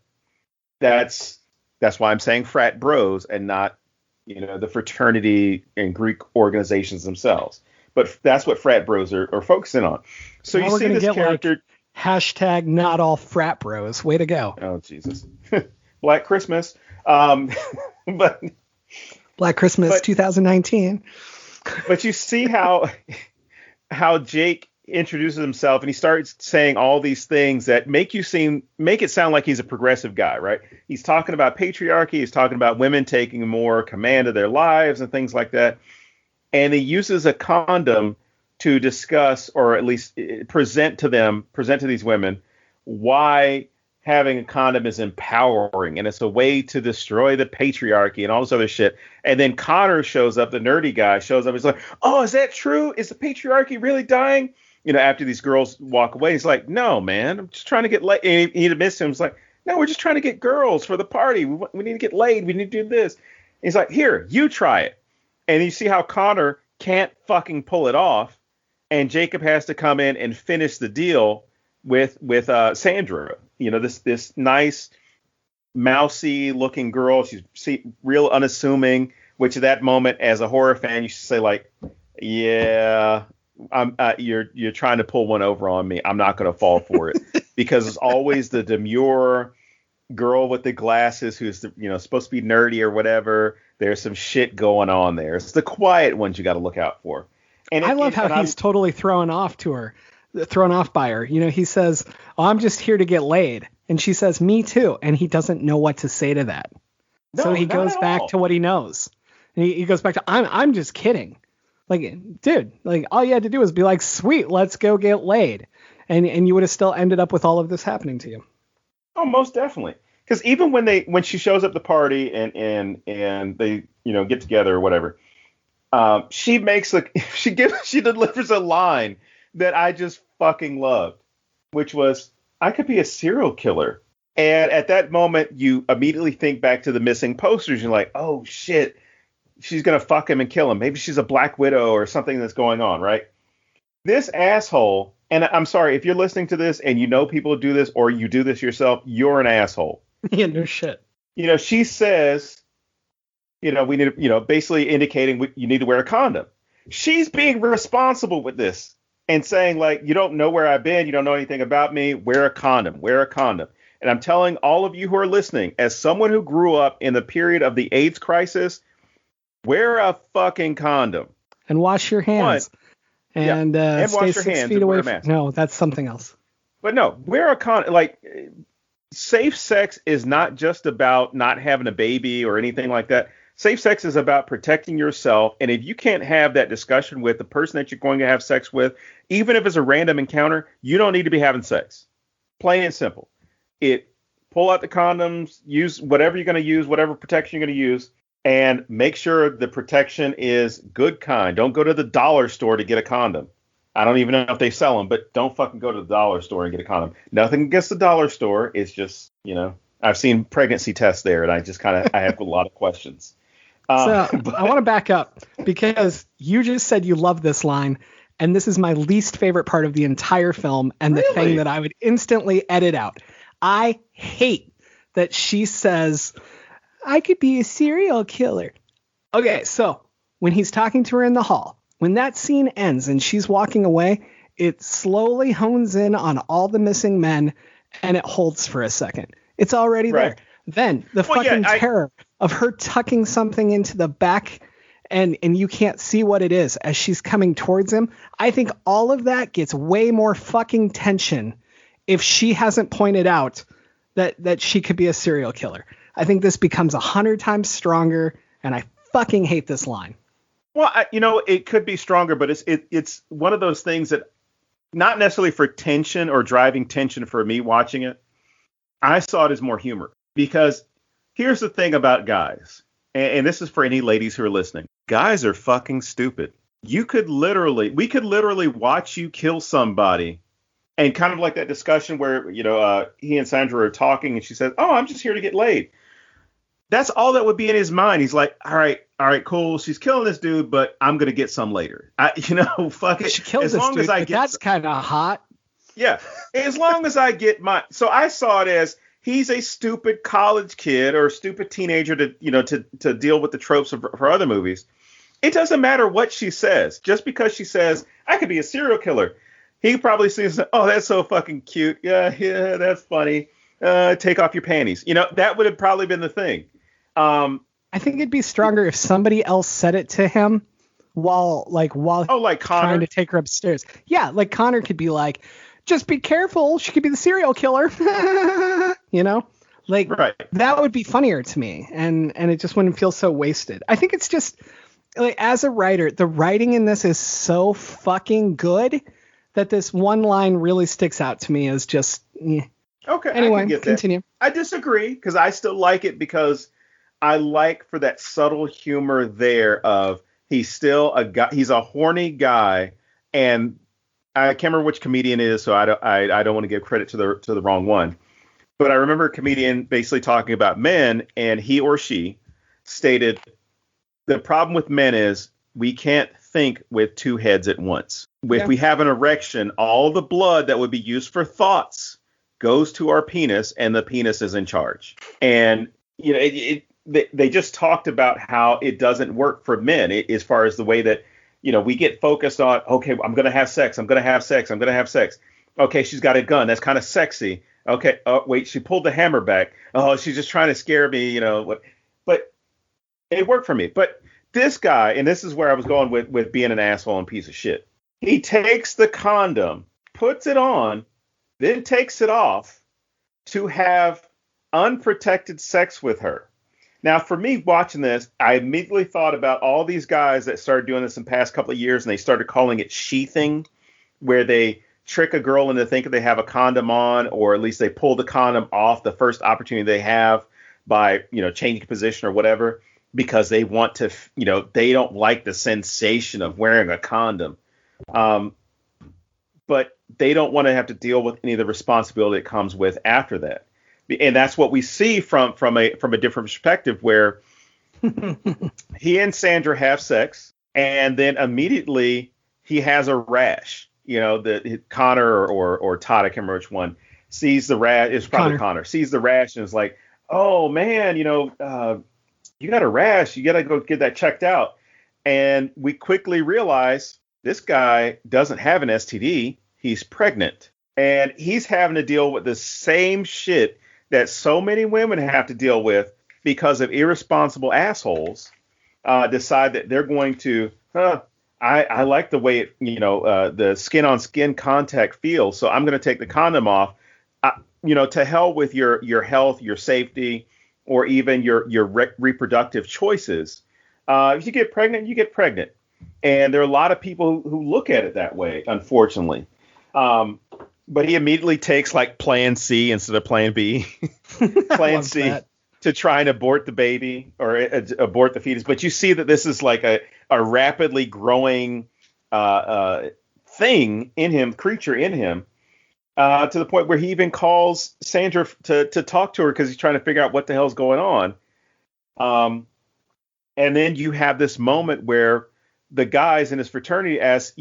that's why I'm saying frat bros and not, the fraternity and Greek organizations themselves. But that's what frat bros are focusing on. So you see this character. Like, # not all frat bros. Way to go. Oh, Jesus. Black Christmas. Um, but Black Christmas but 2019. but you see how Jake introduces himself, and he starts saying all these things that make it sound like he's a progressive guy, right? He's talking about patriarchy, he's talking about women taking more command of their lives and things like that. And he uses a condom to discuss, or at least present to these women, why having a condom is empowering and it's a way to destroy the patriarchy and all this other shit. And then Connor shows up, the nerdy guy shows up. He's like, "Oh, is that true? Is the patriarchy really dying?" After these girls walk away, he's like, "No, man, I'm just trying to get laid." And he admits to him, he's like, "No, we're just trying to get girls for the party. We need to get laid. We need to do this." And he's like, "Here, you try it." And you see how Connor can't fucking pull it off. And Jacob has to come in and finish the deal with Sandra. This nice, mousy looking girl. She's real unassuming, which at that moment, as a horror fan, you should say like, "Yeah, you're trying to pull one over on me. I'm not going to fall for it." Because it's always the demure girl with the glasses who's supposed to be nerdy or whatever. There's some shit going on there. It's the quiet ones you got to look out for. And I love how he's totally thrown off by her. He says, "Oh, I'm just here to get laid." And she says, "Me too." And he doesn't know what to say to that. No, so he goes back to what he knows. And he goes back to, I'm just kidding. Like, dude, like all you had to do was be like, "Sweet, let's go get laid." And you would have still ended up with all of this happening to you. Oh, most definitely. Because even when she shows up at the party and they get together or whatever, she delivers a line that I just fucking loved, which was, "I could be a serial killer." And at that moment, you immediately think back to the missing posters. You're like, "Oh shit, she's gonna fuck him and kill him. Maybe she's a Black Widow or something that's going on," right? This asshole, and I'm sorry if you're listening to this and people do this or you do this yourself, you're an asshole. Yeah, no shit. She says, we need, basically indicating you need to wear a condom. She's being responsible with this and saying, like, "You don't know where I've been. You don't know anything about me. Wear a condom. Wear a condom." And I'm telling all of you who are listening, as someone who grew up in the period of the AIDS crisis, wear a fucking condom. And wash your hands. And wash stay your 6 hands feet and away wear a from. mask. No, that's something else. But no, wear a condom. Like, safe sex is not just about not having a baby or anything like that. Safe sex is about protecting yourself. And if you can't have that discussion with the person that you're going to have sex with, even if it's a random encounter, you don't need to be having sex. Plain and simple. Pull out the condoms, use whatever you're going to use, whatever protection you're going to use, and make sure the protection is good kind. Don't go to the dollar store to get a condom. I don't even know if they sell them, but don't fucking go to the dollar store and get a condom. Nothing against the dollar store. It's just, I've seen pregnancy tests there, and I have a lot of questions. I want to back up because you just said you love this line, and this is my least favorite part of the entire film and the thing that I would instantly edit out. I hate that she says, "I could be a serial killer." Okay, so when he's talking to her in the hall, when that scene ends and she's walking away, it slowly hones in on all the missing men and it holds for a second. It's already there. Then the terror of her tucking something into the back and you can't see what it is as she's coming towards him. I think all of that gets way more fucking tension if she hasn't pointed out that she could be a serial killer. I think this becomes 100 times stronger, and I fucking hate this line. Well, it could be stronger, but it's one of those things that not necessarily for tension or driving tension for me watching it. I saw it as more humor, because here's the thing about guys, and this is for any ladies who are listening. Guys are fucking stupid. We could literally watch you kill somebody, and kind of like that discussion where, he and Sandra are talking and she says, "Oh, I'm just here to get laid." That's all that would be in his mind. He's like, all right, cool. She's killing this dude, but I'm going to get some later. Fuck it. She killed this dude, but that's kind of hot. Yeah. As long as I get my, so I saw it as he's a stupid college kid or stupid teenager to deal with the tropes of her other movies. It doesn't matter what she says. Just because she says, "I could be a serial killer," he probably sees, "Oh, that's so fucking cute. Yeah, that's funny. Take off your panties." That would have probably been the thing. I think it'd be stronger if somebody else said it to him while like Connor trying to take her upstairs. Yeah, like Connor could be like, just be careful, she could be the serial killer. You know? Like that would be funnier to me, and it just wouldn't feel so wasted. I think it's just like, as a writer, the writing in this is so fucking good that this one line really sticks out to me as just Okay. Anyway, I can get continue. That. I disagree because I still like it because I like for that subtle humor there of he's still a guy, he's a horny guy, and I can't remember which comedian it is, so I don't want to give credit to the wrong one. But I remember a comedian basically talking about men, and he or she stated the problem with men is we can't think with two heads at once. If we have an erection, all the blood that would be used for thoughts goes to our penis, and the penis is in charge. And you know, they just talked about how it doesn't work for men as far as the way that, you know, we get focused on, okay, I'm going to have sex. I'm going to have sex. I'm going to have sex. Okay, she's got a gun. That's kind of sexy. Okay, oh, wait, she pulled the hammer back. Oh, she's just trying to scare me, you know. But it worked for me. But this guy, and this is where I was going with being an asshole and piece of shit. He takes the condom, puts it on, then takes it off to have unprotected sex with her. Now, for me watching this, I immediately thought about all these guys that started doing this in the past couple of years, and they started calling it sheathing, where they trick a girl into thinking they have a condom on, or at least they pull the condom off the first opportunity they have by, you know, changing position or whatever, because they want to, you know, they don't like the sensation of wearing a condom. But they don't want to have to deal with any of the responsibility that comes with after that. And that's what we see from a different perspective, where he and Sandra have sex, and then immediately he has a rash. You know, the Connor or Todd, I can't remember which one, sees the rash. It's probably Connor sees the rash and is like, "Oh man, you know, you got a rash. You got to go get that checked out." And we quickly realize this guy doesn't have an STD. He's pregnant, and he's having to deal with the same shit that so many women have to deal with because of irresponsible assholes decide that they're going to, I like the way it, you know, the skin on skin contact feels, so I'm going to take the condom off. You know, to hell with your health, your safety, or even your reproductive choices. If you get pregnant, you get pregnant. And there are a lot of people who look at it that way, unfortunately. But he immediately takes like plan C instead of plan B. Plan C that. To try and abort the baby or abort the fetus. But you see that this is like a rapidly growing thing in him, creature in him, to the point where he even calls Sandra to talk to her because he's trying to figure out what the hell's going on. And then you have this moment where the guys in his fraternity, as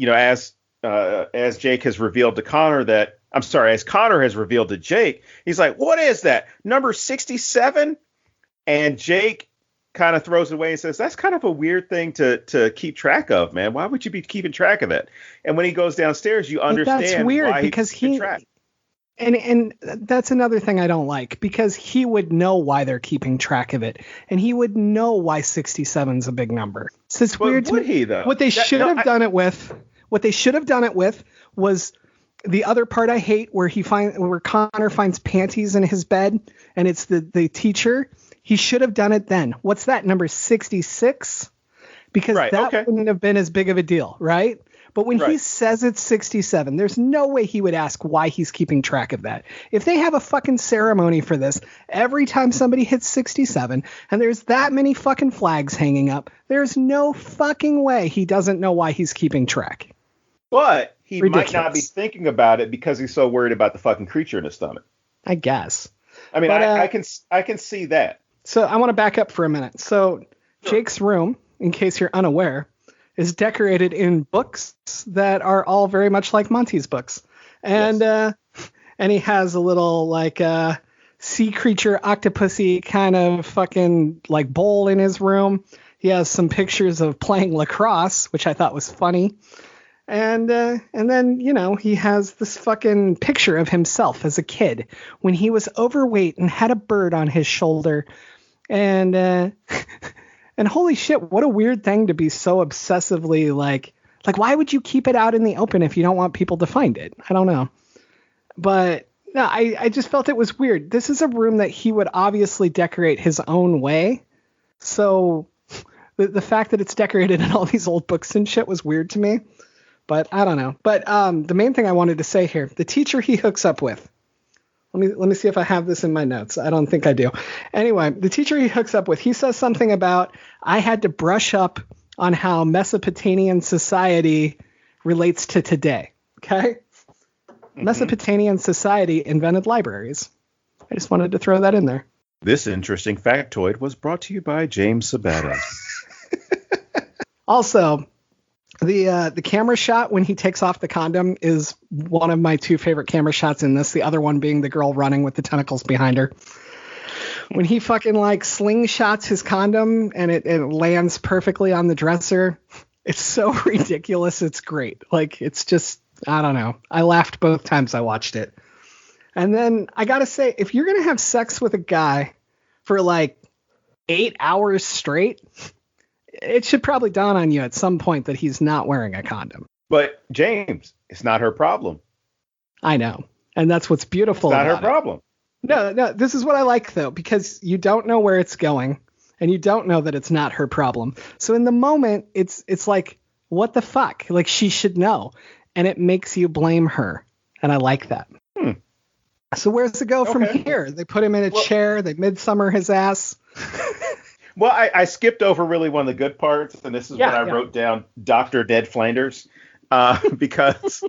Jake has revealed to Connor as Connor has revealed to Jake, he's like, "What is that? Number 67?" And Jake kind of throws it away and says, "That's kind of a weird thing to keep track of, man. Why would you be keeping track of it?" And when he goes downstairs, you understand that's weird why because he's keeping track. And that's another thing I don't like, because he would know why they're keeping track of it, and he would know why 67 is a big number. So it's weird to me. He, though? What they should have done it with was the other part I hate, where Connor finds panties in his bed, and it's the teacher. He should have done it then. What's that, number 66? Because that wouldn't have been as big of a deal, right? But when he says it's 67, there's no way he would ask why he's keeping track of that. If they have a fucking ceremony for this, every time somebody hits 67 and there's that many fucking flags hanging up, there's no fucking way he doesn't know why he's keeping track. But he might not be thinking about it because he's so worried about the fucking creature in his stomach. I guess. I mean, I can see that. So I want to back up for a minute. So Jake's room, in case you're unaware, is decorated in books that are all very much like Monty's books. And and he has a little like sea creature octopusy kind of fucking like bowl in his room. He has some pictures of playing lacrosse, which I thought was funny. And then, you know, he has this fucking picture of himself as a kid when he was overweight and had a bird on his shoulder And and holy shit, what a weird thing to be so obsessively like why would you keep it out in the open if you don't want people to find it? I don't know. But no, I just felt it was weird. This is a room that he would obviously decorate his own way. So the fact that it's decorated in all these old books and shit was weird to me. But I don't know. But the main thing I wanted to say here, the teacher he hooks up with. Let me see if I have this in my notes. I don't think I do. Anyway, the teacher he hooks up with, he says something about, I had to brush up on how Mesopotamian society relates to today. Okay? Mm-hmm. Mesopotamian society invented libraries. I just wanted to throw that in there. This interesting factoid was brought to you by James Sabata. Also, the camera shot when he takes off the condom is one of my two favorite camera shots in this. The other one being the girl running with the tentacles behind her. When he fucking like slingshots his condom and it lands perfectly on the dresser. It's so ridiculous. It's great. Like, it's just, I don't know. I laughed both times I watched it. And then I got to say, if you're going to have sex with a guy for like 8 hours straight, it should probably dawn on you at some point that he's not wearing a condom. But James, it's not her problem. I know. And that's what's beautiful about it. It's not her problem. No, this is what I like, though, because you don't know where it's going and you don't know that it's not her problem. So in the moment, it's like, what the fuck? Like, she should know. And it makes you blame her. And I like that. So where's it go from here? They put him in a chair. They midsummer his ass. Well, I skipped over really one of the good parts, and this is when I wrote down Dr. Ned Flanders, because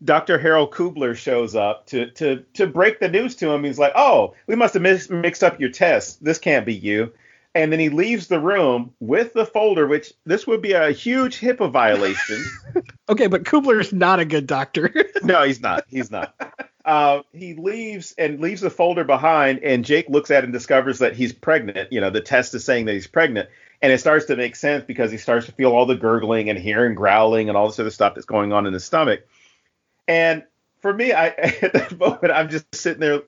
Dr. Harold Kubler shows up to break the news to him. He's like, oh, we must have mixed up your test. This can't be you. And then he leaves the room with the folder, which this would be a huge HIPAA violation. Okay, but Kubler's not a good doctor. No, he's not. He's not. He leaves the folder behind, and Jake looks at it and discovers that he's pregnant. You know, the test is saying that he's pregnant, and it starts to make sense because he starts to feel all the gurgling and hearing growling and all this other stuff that's going on in his stomach. And for me, at that moment, I'm just sitting there.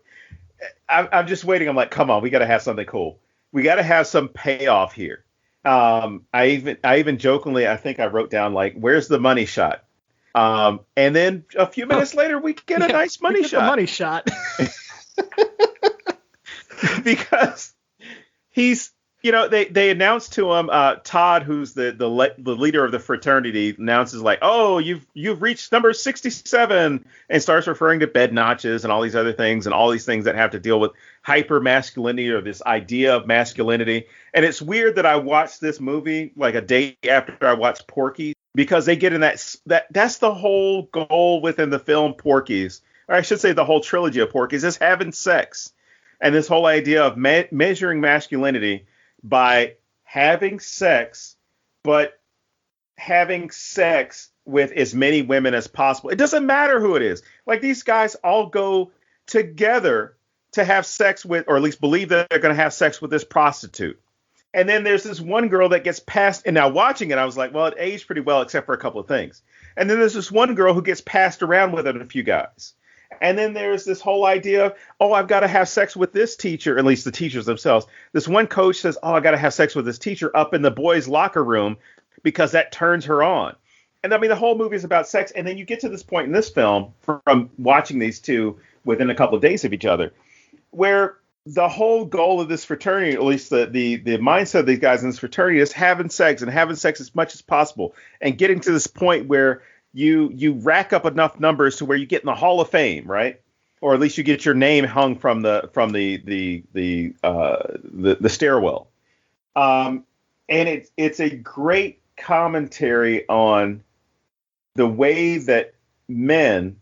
I'm just waiting. I'm like, come on, we got to have something cool. We got to have some payoff here. I even jokingly, I think I wrote down, like, where's the money shot? And then a few minutes later, we get a nice money shot. Money shot. Because he's, you know, they announced to him, Todd, who's the leader of the fraternity, announces like, oh, you've reached number 67, and starts referring to bed notches and all these other things and all these things that have to deal with hyper masculinity or this idea of masculinity. And it's weird that I watched this movie like a day after I watched Porky, because they get in that's the whole goal within the film Porky's, or I should say the whole trilogy of Porky's, is having sex. And this whole idea of measuring masculinity by having sex, but having sex with as many women as possible. It doesn't matter who it is. Like, these guys all go together to have sex with, or at least believe that they're going to have sex with this prostitute. And then there's this one girl that gets passed. And now watching it, I was like, well, it aged pretty well, except for a couple of things. And then there's this one girl who gets passed around with a few guys. And then there's this whole idea of, oh, I've got to have sex with this teacher, at least the teachers themselves. This one coach says, oh, I got to have sex with this teacher up in the boys' locker room because that turns her on. And I mean, the whole movie is about sex. And then you get to this point in this film from watching these two within a couple of days of each other, where the whole goal of this fraternity, at least the mindset of these guys in this fraternity, is having sex as much as possible and getting to this point where you rack up enough numbers to where you get in the Hall of Fame, right? Or at least you get your name hung from the stairwell. And it's a great commentary on the way that men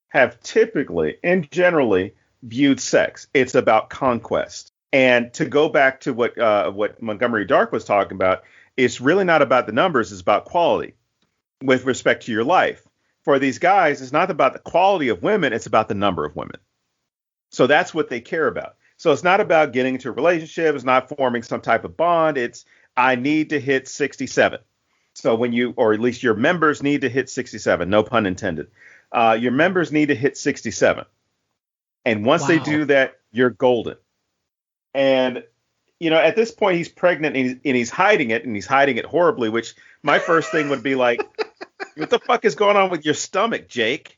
have typically and generally viewed sex. It's about conquest. And to go back to what Montgomery Dark was talking about, it's really not about the numbers, it's about quality with respect to your life. For these guys, it's not about the quality of women, it's about the number of women. So that's what they care about. So it's not about getting into a relationship, it's not forming some type of bond, it's I need to hit 67. So or at least your members need to hit 67, no pun intended. Your members need to hit 67. And once they do that, you're golden. And at this point he's pregnant and he's hiding it, and he's hiding it horribly, which my first thing would be like, what the fuck is going on with your stomach, Jake?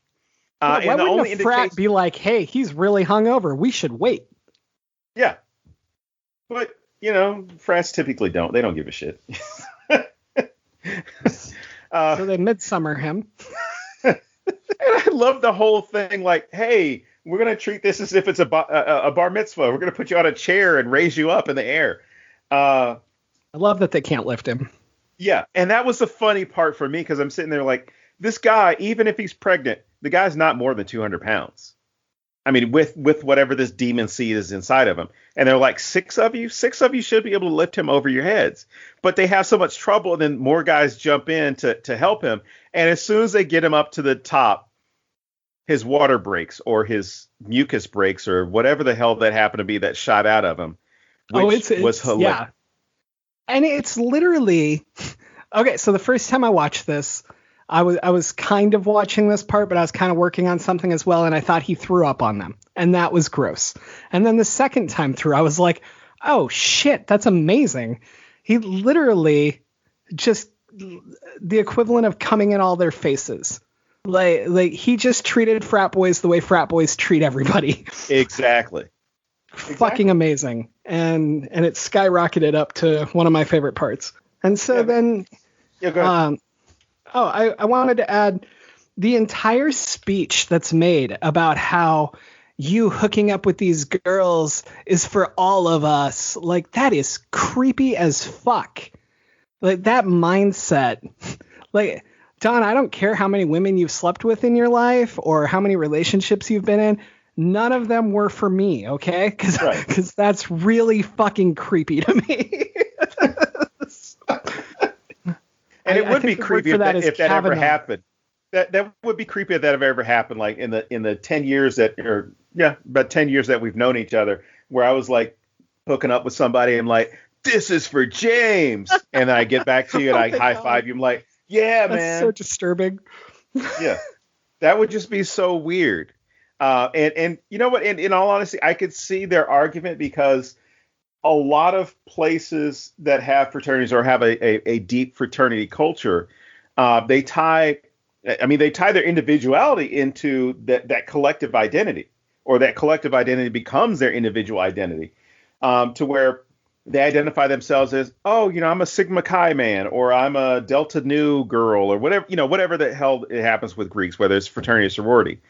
Why and the wouldn't only a frat be like, hey, he's really hungover, we should wait? Yeah. But, frats typically don't. They don't give a shit. So they midsummer him. And I love the whole thing, like, hey, we're going to treat this as if it's a bar mitzvah. We're going to put you on a chair and raise you up in the air. I love that they can't lift him. Yeah, and that was the funny part for me, because I'm sitting there like, this guy, even if he's pregnant, the guy's not more than 200 pounds. I mean, with whatever this demon seed is inside of him. And they're like, six of you should be able to lift him over your heads. But they have so much trouble, and then more guys jump in to help him. And as soon as they get him up to the top, his water breaks, or his mucus breaks, or whatever the hell that happened to be that shot out of him. Which was hilarious. Yeah. And it's literally, okay, so the first time I watched this, I was kind of watching this part, but I was kind of working on something as well, and I thought he threw up on them, and that was gross. And then the second time through, I was like, oh shit, that's amazing. He literally just the equivalent of coming in all their faces. Like he just treated frat boys the way frat boys treat everybody. Exactly. Fucking amazing. And it skyrocketed up to one of my favorite parts. And so then go ahead. I wanted to add the entire speech that's made about how you hooking up with these girls is for all of us. Like, that is creepy as fuck. Like, that mindset. Like, Don, I don't care how many women you've slept with in your life or how many relationships you've been in. None of them were for me, okay? Because that's really fucking creepy to me. And it would be creepy if that ever happened. That would be creepy if that ever happened. Like in the 10 years about 10 years that we've known each other, where I was like hooking up with somebody and like, this is for James, and I get back to you and I high five you. I'm like, yeah, man. That's so disturbing. Yeah, that would just be so weird. And you know what? In all honesty, I could see their argument, because a lot of places that have fraternities or have a deep fraternity culture, they tie their individuality into that collective identity, or that collective identity becomes their individual identity, to where they identify themselves as, I'm a Sigma Chi man, or I'm a Delta Nu girl, or whatever the hell it happens with Greeks, whether it's fraternity or sorority.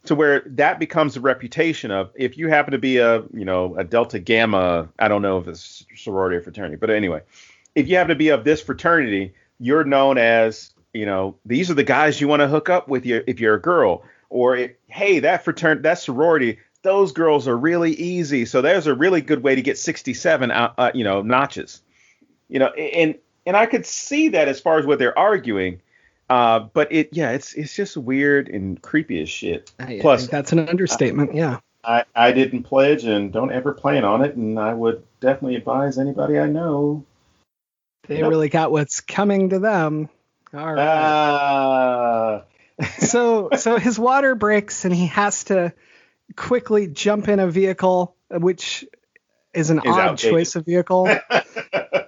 To where that becomes the reputation of, if you happen to be a Delta Gamma, I don't know if it's sorority or fraternity, but anyway, if you happen to be of this fraternity, you're known as, these are the guys you want to hook up with if you're a girl, or hey, that sorority, those girls are really easy. So there's a really good way to get 67, notches, and I could see that as far as what they're arguing. But it's just weird and creepy as shit. Plus, that's an understatement. Yeah. I didn't pledge and don't ever plan on it, and I would definitely advise anybody I know. They really got what's coming to them. All right. So his water breaks and he has to quickly jump in a vehicle, which is an odd outdated choice of vehicle,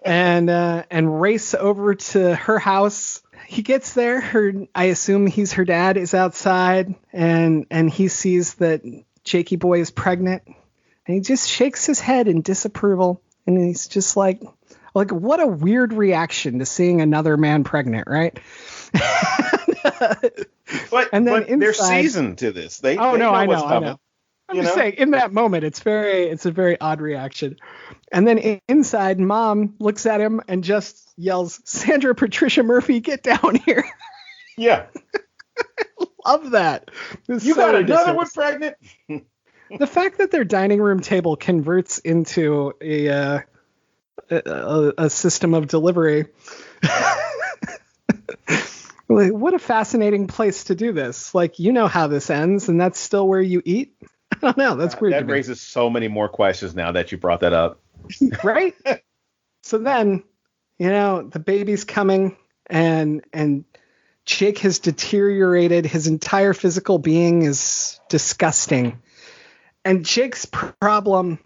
and race over to her house. He gets there. I assume he's her dad, is outside, and he sees that Jakey boy is pregnant, and he just shakes his head in disapproval, and he's just like what a weird reaction to seeing another man pregnant, right? But they're seasoned to this. They know what's coming. I'm just saying, in that moment, it's a very odd reaction. And then inside, Mom looks at him and just yells, "Sandra Patricia Murphy, get down here!" Yeah, love that. You got another one pregnant. The fact that their dining room table converts into a system of delivery. Like, what a fascinating place to do this. Like, how this ends, and that's still where you eat. I don't know. That's weird. That raises so many more questions now that you brought that up. Right? So then, the baby's coming, and Jake has deteriorated. His entire physical being is disgusting. And Jake's problem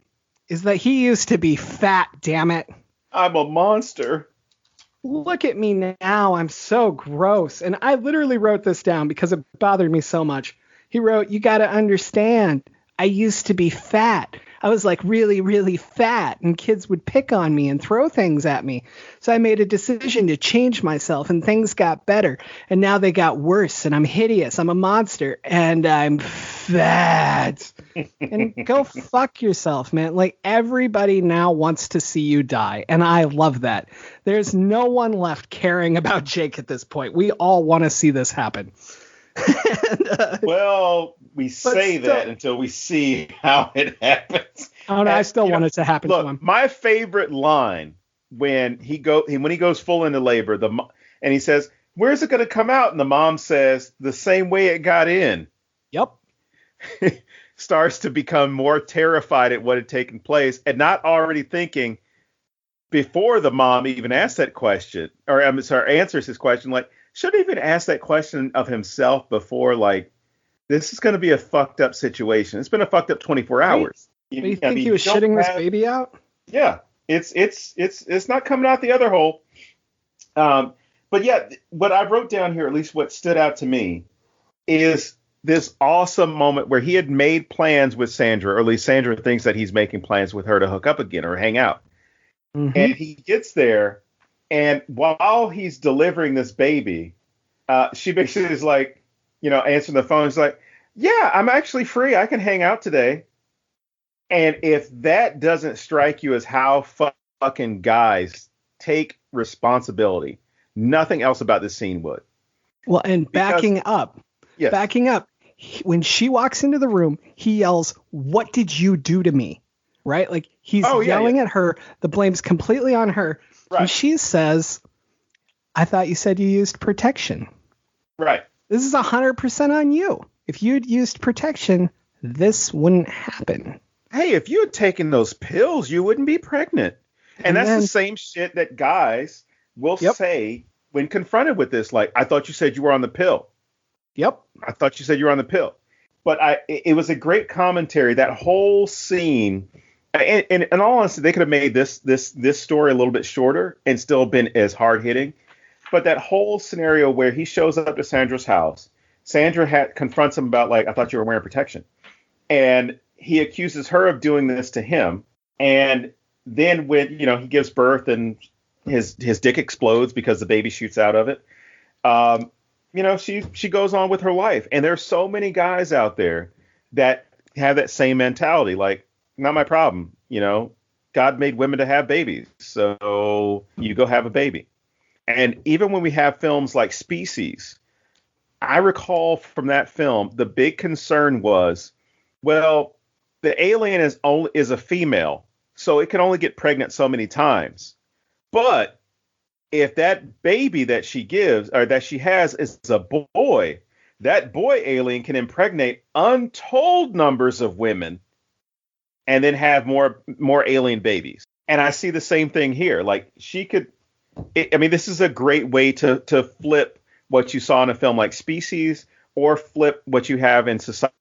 is that he used to be fat, damn it. I'm a monster. Look at me now. I'm so gross. And I literally wrote this down because it bothered me so much. He wrote, you got to understand, I used to be fat. I was like really, really fat, and kids would pick on me and throw things at me. So I made a decision to change myself, and things got better. And now they got worse, and I'm hideous. I'm a monster, and I'm fat. And go fuck yourself, man. Like, everybody now wants to see you die, and I love that. There's no one left caring about Jake at this point. We all want to see this happen. Well, we say that until we see how it happens. Oh, no, I still want it to happen to him. My favorite line when he goes full into labor, and he says, "Where's it going to come out?" And the mom says, "The same way it got in." Yep. Starts to become more terrified at what had taken place, and not already thinking before the mom even asked that question, or answers his question, like, should have even asked that question of himself before, like, this is going to be a fucked up situation. It's been a fucked up 24 hours. You think he was shitting this baby out? Yeah, it's not coming out the other hole. But yeah, what I wrote down here, at least what stood out to me, is this awesome moment where he had made plans with Sandra, or at least Sandra thinks that he's making plans with her to hook up again or hang out. Mm-hmm. And he gets there, and while he's delivering this baby, she basically is like, answering the phone. She's like, yeah, I'm actually free. I can hang out today. And if that doesn't strike you as how fucking guys take responsibility, nothing else about this scene would. Well, and backing up, when she walks into the room, he yells, "What did you do to me?" Right? Like, he's yelling at her. The blame's completely on her. Right. And she says, "I thought you said you used protection." Right. This is 100% on you. If you'd used protection, this wouldn't happen. Hey, if you had taken those pills, you wouldn't be pregnant. And that's the same shit that guys will say when confronted with this. Like, I thought you said you were on the pill. Yep. I thought you said you were on the pill. But it was a great commentary. That whole scene, and in all honesty, they could have made this story a little bit shorter and still been as hard hitting. But that whole scenario where he shows up to Sandra's house, Sandra confronts him about, like, I thought you were wearing protection. And he accuses her of doing this to him. And then when, he gives birth and his dick explodes because the baby shoots out of it. She goes on with her life. And there's so many guys out there that have that same mentality. Like, not my problem. God made women to have babies. So you go have a baby. And even when we have films like Species, I recall from that film, the big concern was, well, the alien is a female, so it can only get pregnant so many times. But if that baby that she gives or that she has is a boy, that boy alien can impregnate untold numbers of women and then have more alien babies. And I see the same thing here. Like, she could. This is a great way to flip what you saw in a film like Species, or flip what you have in societal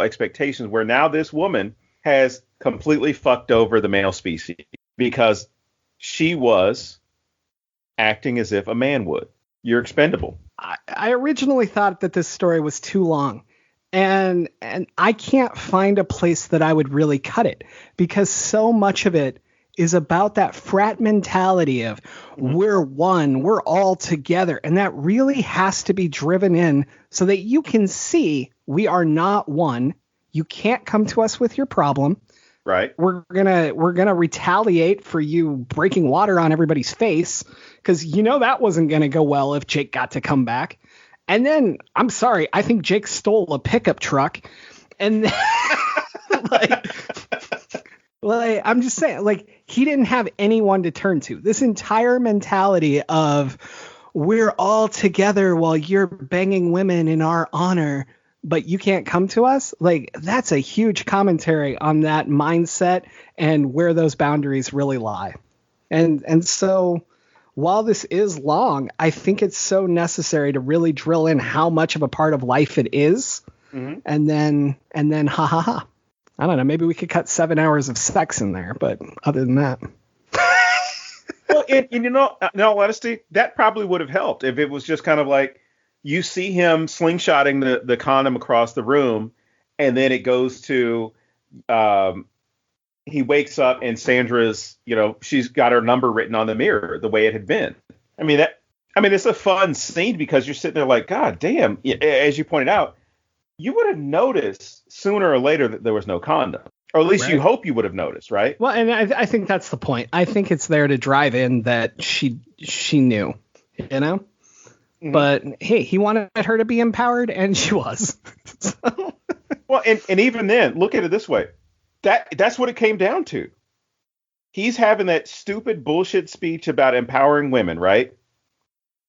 expectations, where now this woman has completely fucked over the male species because she was acting as if a man would. You're expendable. I originally thought that this story was too long. And I can't find a place that I would really cut it, because so much of it is about that frat mentality of we're one, we're all together. And that really has to be driven in so that you can see we are not one. You can't come to us with your problem. Right. We're gonna retaliate for you breaking water on everybody's face, because that wasn't gonna go well if Jake got to come back. And then, I'm sorry, I think Jake stole a pickup truck. And then, I'm just saying, like, he didn't have anyone to turn to. This entire mentality of we're all together while you're banging women in our honor, but you can't come to us. Like, that's a huge commentary on that mindset and where those boundaries really lie. And so while this is long, I think it's so necessary to really drill in how much of a part of life it is. Mm-hmm. And then ha ha ha. I don't know. Maybe we could cut 7 hours of sex in there, but other than that. Well, and in all honesty, that probably would have helped if it was just kind of like you see him slingshotting the condom across the room, and then it goes to he wakes up and Sandra's, she's got her number written on the mirror the way it had been. I mean, it's a fun scene because you're sitting there like, God damn, as you pointed out, you would have noticed sooner or later that there was no condom. Or at least you hope you would have noticed, right? Well, and I think that's the point. I think it's there to drive in that she knew, Mm-hmm. But hey, he wanted her to be empowered, and she was. So. Well, and even then, look at it this way. That's what it came down to. He's having that stupid bullshit speech about empowering women, right?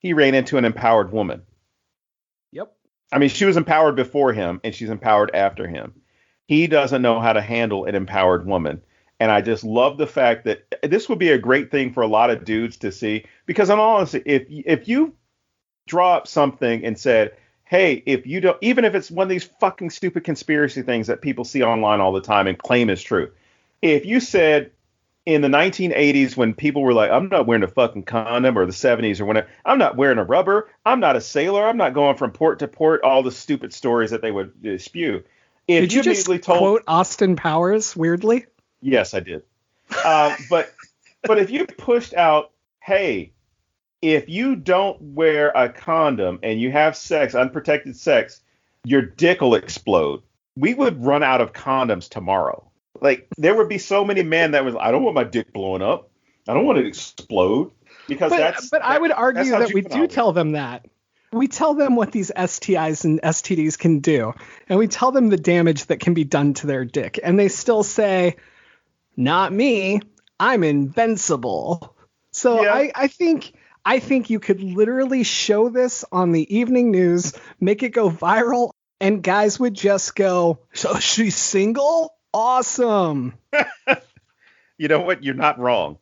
He ran into an empowered woman. Yep. I mean, she was empowered before him, and she's empowered after him. He doesn't know how to handle an empowered woman. And I just love the fact that this would be a great thing for a lot of dudes to see. Because in all honesty, if you draw up something and said, hey, if you don't, even if it's one of these fucking stupid conspiracy things that people see online all the time and claim is true. If you said in the 1980s when people were like, I'm not wearing a fucking condom, or the 70s or whenever, I'm not wearing a rubber, I'm not a sailor, I'm not going from port to port, all the stupid stories that they would spew. Did you just quote Austin Powers weirdly? Yes, I did. But if you pushed out, hey, if you don't wear a condom and you have sex, unprotected sex, your dick will explode. We would run out of condoms tomorrow. Like, there would be so many men that was, I don't want my dick blowing up. I don't want it to explode. Because But I would argue that we do tell them that. We tell them what these STIs and STDs can do. And we tell them the damage that can be done to their dick. And they still say, not me. I'm invincible. So yeah. I think you could literally show this on the evening news, make it go viral, and guys would just go, so she's single? Awesome. You know what? You're not wrong.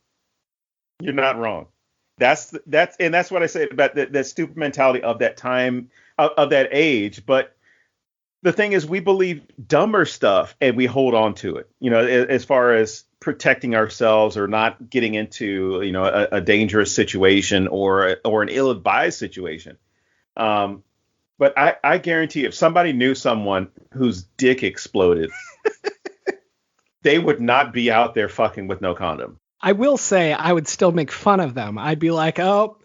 You're not wrong. That's what I say about that stupid mentality of that time, of that age. But the thing is, we believe dumber stuff and we hold on to it, as far as protecting ourselves or not getting into, a dangerous situation or an ill-advised situation. But I guarantee if somebody knew someone whose dick exploded, they would not be out there fucking with no condom. I will say I would still make fun of them. I'd be like, oh,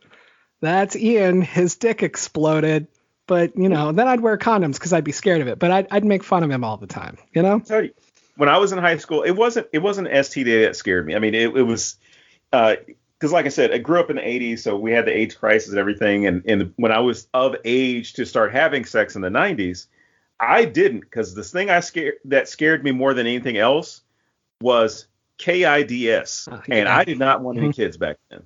that's Ian. His dick exploded. But, then I'd wear condoms because I'd be scared of it. But I'd make fun of him all the time, Tell you, when I was in high school, it wasn't STD that scared me. I mean, it was because, like I said, I grew up in the 80s. So we had the AIDS crisis and everything. And when I was of age to start having sex in the 90s, I didn't, because the thing that scared me more than anything else was KIDS. And I did not want any kids back then.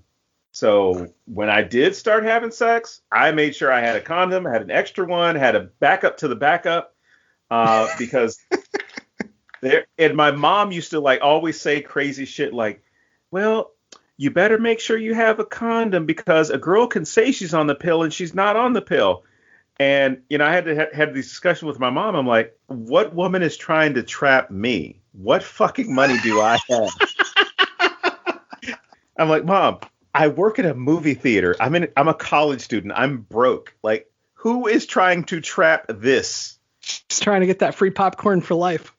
So when I did start having sex, I made sure I had a condom, had an extra one, had a backup to the backup, because and my mom used to always say crazy shit like, well, you better make sure you have a condom because a girl can say she's on the pill and she's not on the pill. And, I had to have this discussion with my mom. I'm like, what woman is trying to trap me? What fucking money do I have? I'm like, Mom, I work at a movie theater. I'm a college student. I'm broke. Like, who is trying to trap this? Just trying to get that free popcorn for life.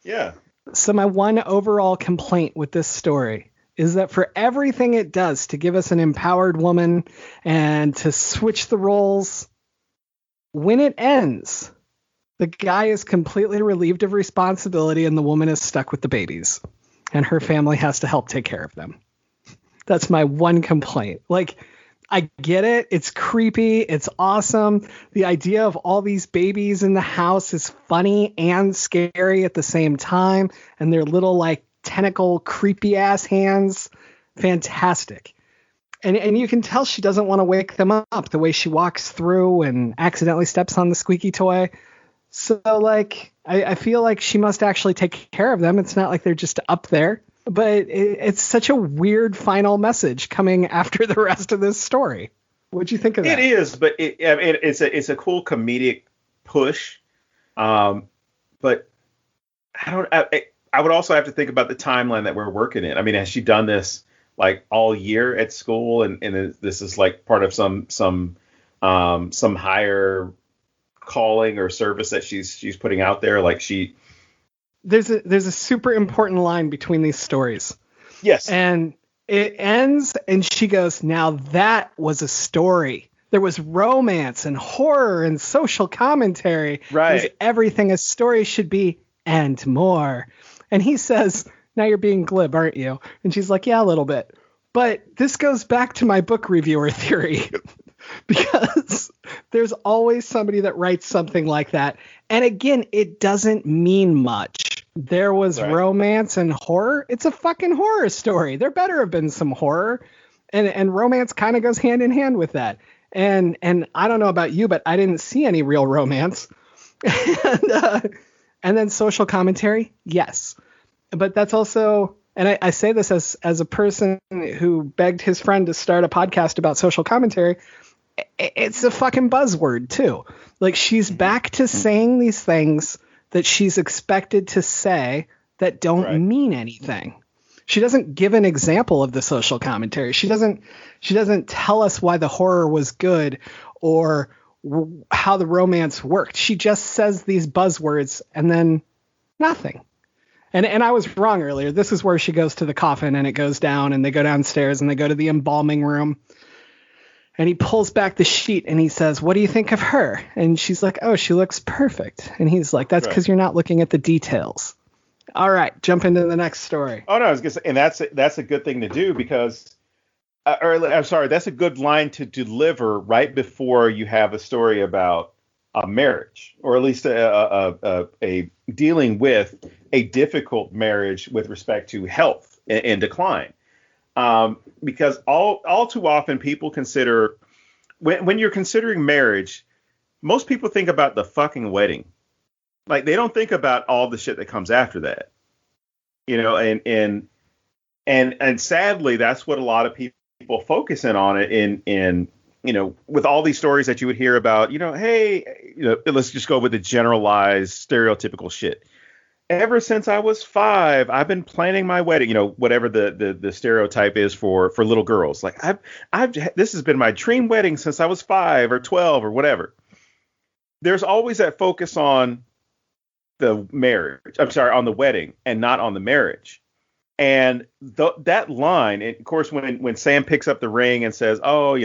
Yeah. So my one overall complaint with this story is that for everything it does to give us an empowered woman and to switch the roles, when it ends, the guy is completely relieved of responsibility and the woman is stuck with the babies and her family has to help take care of them. That's my one complaint. I get it. It's creepy. It's awesome. The idea of all these babies in the house is funny and scary at the same time. And their little tentacle creepy ass hands. Fantastic. And you can tell she doesn't want to wake them up the way she walks through and accidentally steps on the squeaky toy. So I feel like she must actually take care of them. It's not like they're just up there. But it's such a weird final message coming after the rest of this story. What'd you think of that? It is, but it's a cool comedic push. But I would also have to think about the timeline that we're working in. I mean, has she done this like all year at school, and this is like part of some higher calling or service that she's putting out there? Like there's a super important line between these stories. Yes. And it ends and she goes, now that was a story. There was romance and horror and social commentary. Right. It was everything a story should be and more. And he says, now you're being glib, aren't you? And she's like, yeah, a little bit. But this goes back to my book reviewer theory because there's always somebody that writes something like that. And again, it doesn't mean much. There was romance and horror. It's a fucking horror story. There better have been some horror. And romance kind of goes hand in hand with that. And I don't know about you, but I didn't see any real romance. And then social commentary, yes. But that's also, and I say this as a person who begged his friend to start a podcast about social commentary, it's a fucking buzzword too. Like she's back to saying these things that she's expected to say that don't mean anything. She doesn't give an example of the social commentary. She doesn't tell us why the horror was good or how the romance worked. She just says these buzzwords and then nothing. And I was wrong earlier. This is where she goes to the coffin and it goes down and they go downstairs and they go to the embalming room. And he pulls back the sheet and he says, what do you think of her? And she's like, oh, she looks perfect. And he's like, that's because you're not looking at the details. All right, jump into the next story. Oh, no, I was going to say, and that's a good thing to do because, that's a good line to deliver right before you have a story about a marriage, or at least a dealing with a difficult marriage with respect to health and decline. Because all too often people consider, when you're considering marriage, most people think about the fucking wedding. Like they don't think about all the shit that comes after that, and sadly, that's what a lot of people focus in on it in with all these stories that you would hear about, hey, let's just go with the generalized stereotypical shit. Ever since I was 5, I've been planning my wedding, whatever the stereotype is for little girls. Like this has been my dream wedding since I was 5 or 12 or whatever. There's always that focus on the marriage. I'm sorry, on the wedding and not on the marriage. And that line, and of course, when Sam picks up the ring and says, oh,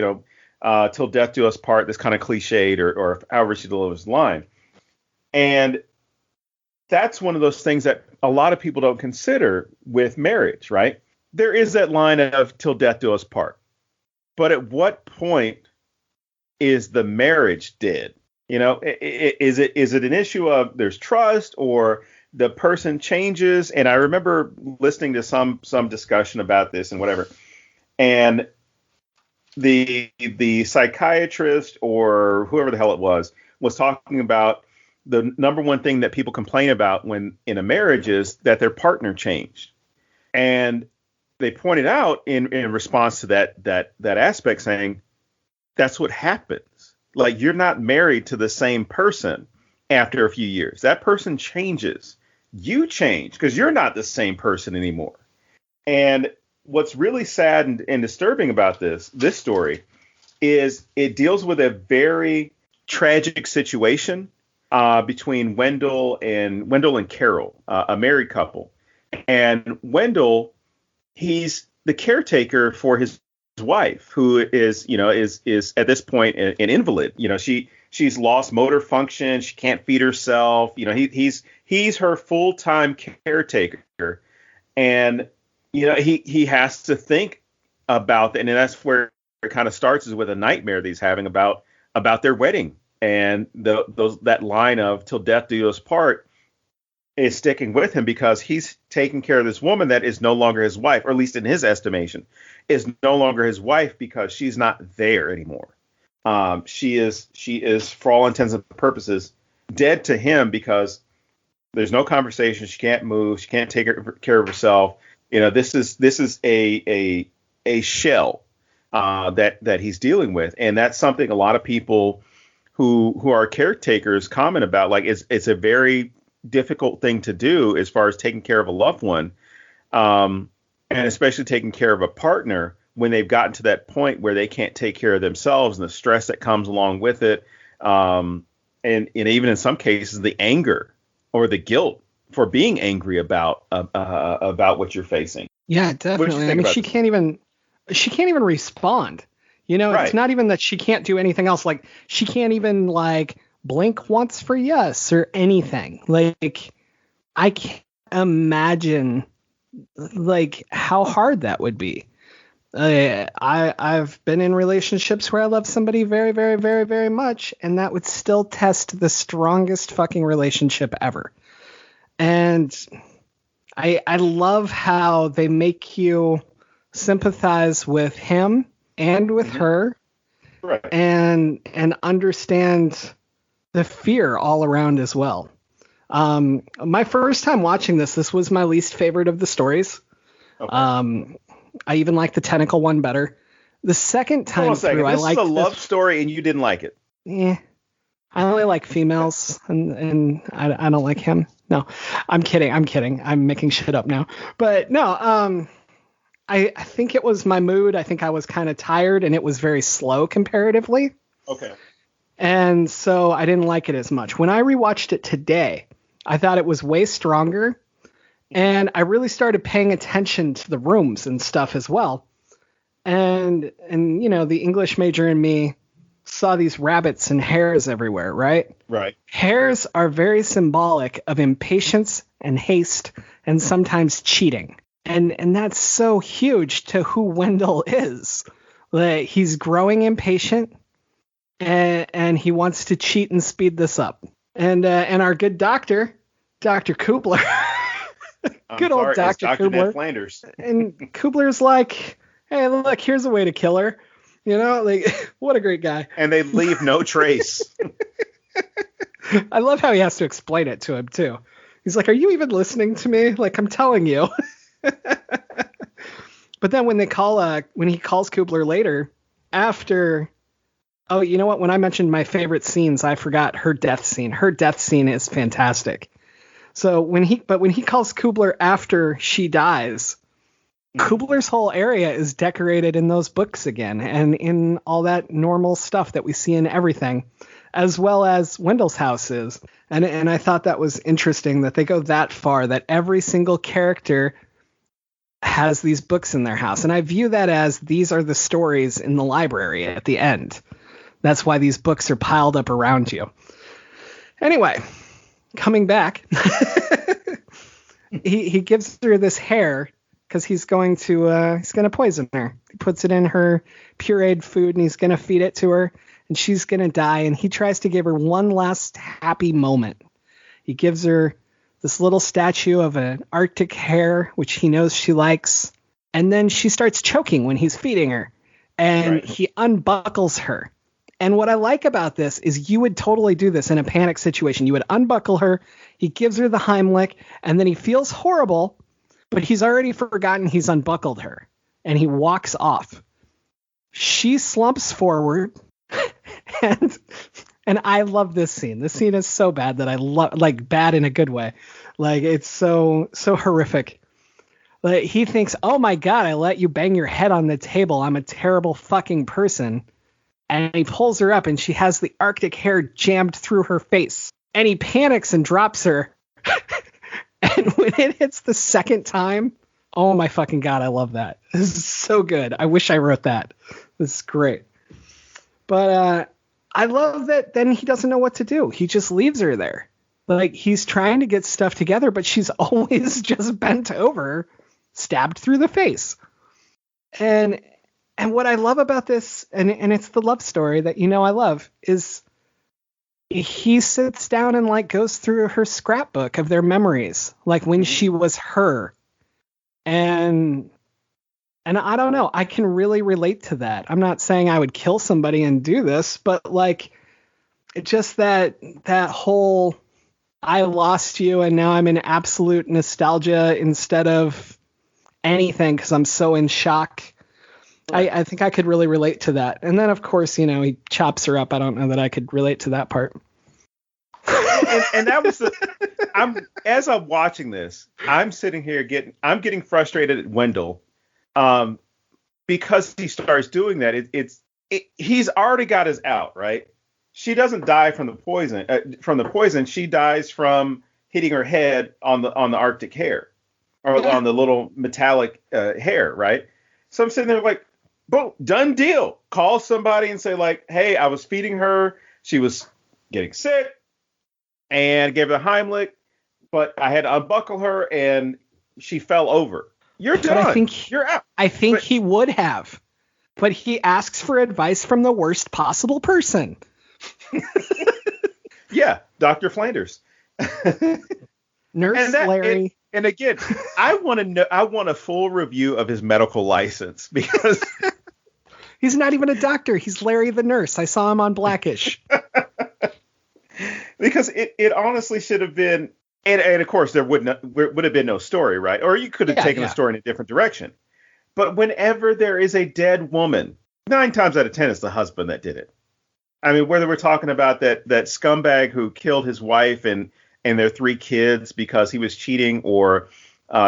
till death do us part, this kind of cliched or however she delivers the line. And that's one of those things that a lot of people don't consider with marriage, right? There is that line of till death do us part. But at what point is the marriage dead? Is it an issue of there's trust or the person changes? And I remember listening to some discussion about this and whatever. And the psychiatrist or whoever the hell it was talking about the number one thing that people complain about when in a marriage is that their partner changed. And they pointed out in response to that aspect saying that's what happens. Like you're not married to the same person after a few years. That person changes. You change because you're not the same person anymore. And what's really sad and disturbing about this story is it deals with a very tragic situation between Wendell and Carol, a married couple. And Wendell, he's the caretaker for his wife, who is at this point an invalid. She's lost motor function. She can't feed herself. He's her full-time caretaker. And he has to think about that, and that's where it kind of starts, is with a nightmare that he's having about their wedding, and that line of "till death do us part" is sticking with him because he's taking care of this woman that is no longer his wife, or at least in his estimation, is no longer his wife because she's not there anymore. She is, for all intents and purposes, dead to him because there's no conversation. She can't move. She can't take care of herself. This is a shell that he's dealing with, and that's something a lot of people who are caretakers comment about. Like it's a very difficult thing to do as far as taking care of a loved one, and especially taking care of a partner when they've gotten to that point where they can't take care of themselves, and the stress that comes along with it, and even in some cases the anger or the guilt for being angry about what you're facing. Yeah, definitely. I mean, she can't even respond. You know, It's not even that she can't do anything else. Like, she can't even like blink once for yes or anything. Like, I can't imagine like how hard that would be. I've been in relationships where I love somebody very, very, very, very much, and that would still test the strongest fucking relationship ever. And I love how they make you sympathize with him and with her, right, and understand the fear all around as well. My first time watching this was my least favorite of the stories. Okay. I even like the tentacle one better. The second time through, I liked this is a love story, and you didn't like it. Yeah, I only like females, and I don't like him. No, I'm kidding. I'm making shit up now. But no, I think it was my mood. I think I was kind of tired, and it was very slow comparatively. Okay. And so I didn't like it as much. When I rewatched it today, I thought it was way stronger. And I really started paying attention to the rooms and stuff as well. And you know, the English major in me saw these rabbits and hares everywhere, right? Right. Hares are very symbolic of impatience and haste and sometimes cheating. And that's so huge to who Wendell is. Like, he's growing impatient and he wants to cheat and speed this up. And our good doctor, Dr. Kubler, good old Dr. Kubler. Ned Flanders. And Kubler's like, hey, look, here's a way to kill her. You know, like, what a great guy. And they leave no trace. I love how he has to explain it to him, too. He's like, are you even listening to me? Like, I'm telling you. But then when he calls Kubler later, after, oh, you know what? When I mentioned my favorite scenes, I forgot her death scene. Her death scene is fantastic. So when he calls Kubler after she dies, Kubler's whole area is decorated in those books again, and in all that normal stuff that we see in everything, as well as Wendell's house is. And I thought that was interesting that they go that far, that every single character has these books in their house. And I view that as these are the stories in the library at the end. That's why these books are piled up around you. Anyway, coming back, he gives her this hair because he's going to poison her. He puts it in her pureed food and he's going to feed it to her and she's going to die. And he tries to give her one last happy moment. He gives her this little statue of an Arctic hare, which he knows she likes. And then she starts choking when he's feeding her and he unbuckles her. And what I like about this is you would totally do this in a panic situation. You would unbuckle her. He gives her the Heimlich and then he feels horrible, but he's already forgotten he's unbuckled her and he walks off. She slumps forward and I love this scene. This scene is so bad that I love, like, bad in a good way. Like, it's so horrific. Like, he thinks, oh my God, I let you bang your head on the table. I'm a terrible fucking person. And he pulls her up and she has the Arctic hare jammed through her face. And he panics and drops her. And when it hits the second time, oh my fucking God, I love that. This is so good. I wish I wrote that. This is great. But I love that then he doesn't know what to do. He just leaves her there. Like, he's trying to get stuff together, but she's always just bent over, stabbed through the face. And what I love about this, and it's the love story that, you know, I love, is he sits down and, like, goes through her scrapbook of their memories, like when she was her. And I don't know, I can really relate to that. I'm not saying I would kill somebody and do this, but, like, just that whole I lost you and now I'm in absolute nostalgia instead of anything because I'm so in shock. I think I could really relate to that. And then, of course, you know, he chops her up. I don't know that I could relate to that part. And that was as I'm watching this, I'm sitting here getting frustrated at Wendell, because he starts doing that. He's already got his out, right? She doesn't die from the poison. She dies from hitting her head on the Arctic hare, or on the little metallic hair, right? So I'm sitting there like, boom, done deal. Call somebody and say like, hey, I was feeding her. She was getting sick and gave her the Heimlich, but I had to unbuckle her and she fell over. You're done. You're out. I think he would have, but he asks for advice from the worst possible person. Yeah, Dr. Flanders. Nurse Larry. And again, I want a full review of his medical license, because he's not even a doctor. He's Larry the nurse. I saw him on Blackish. Because it honestly should have been, and of course there would have been no story, right? Or you could have taken the story in a different direction. But whenever there is a dead woman, 9 times out of 10 it's the husband that did it. I mean, whether we're talking about that scumbag who killed his wife and their 3 kids because he was cheating, or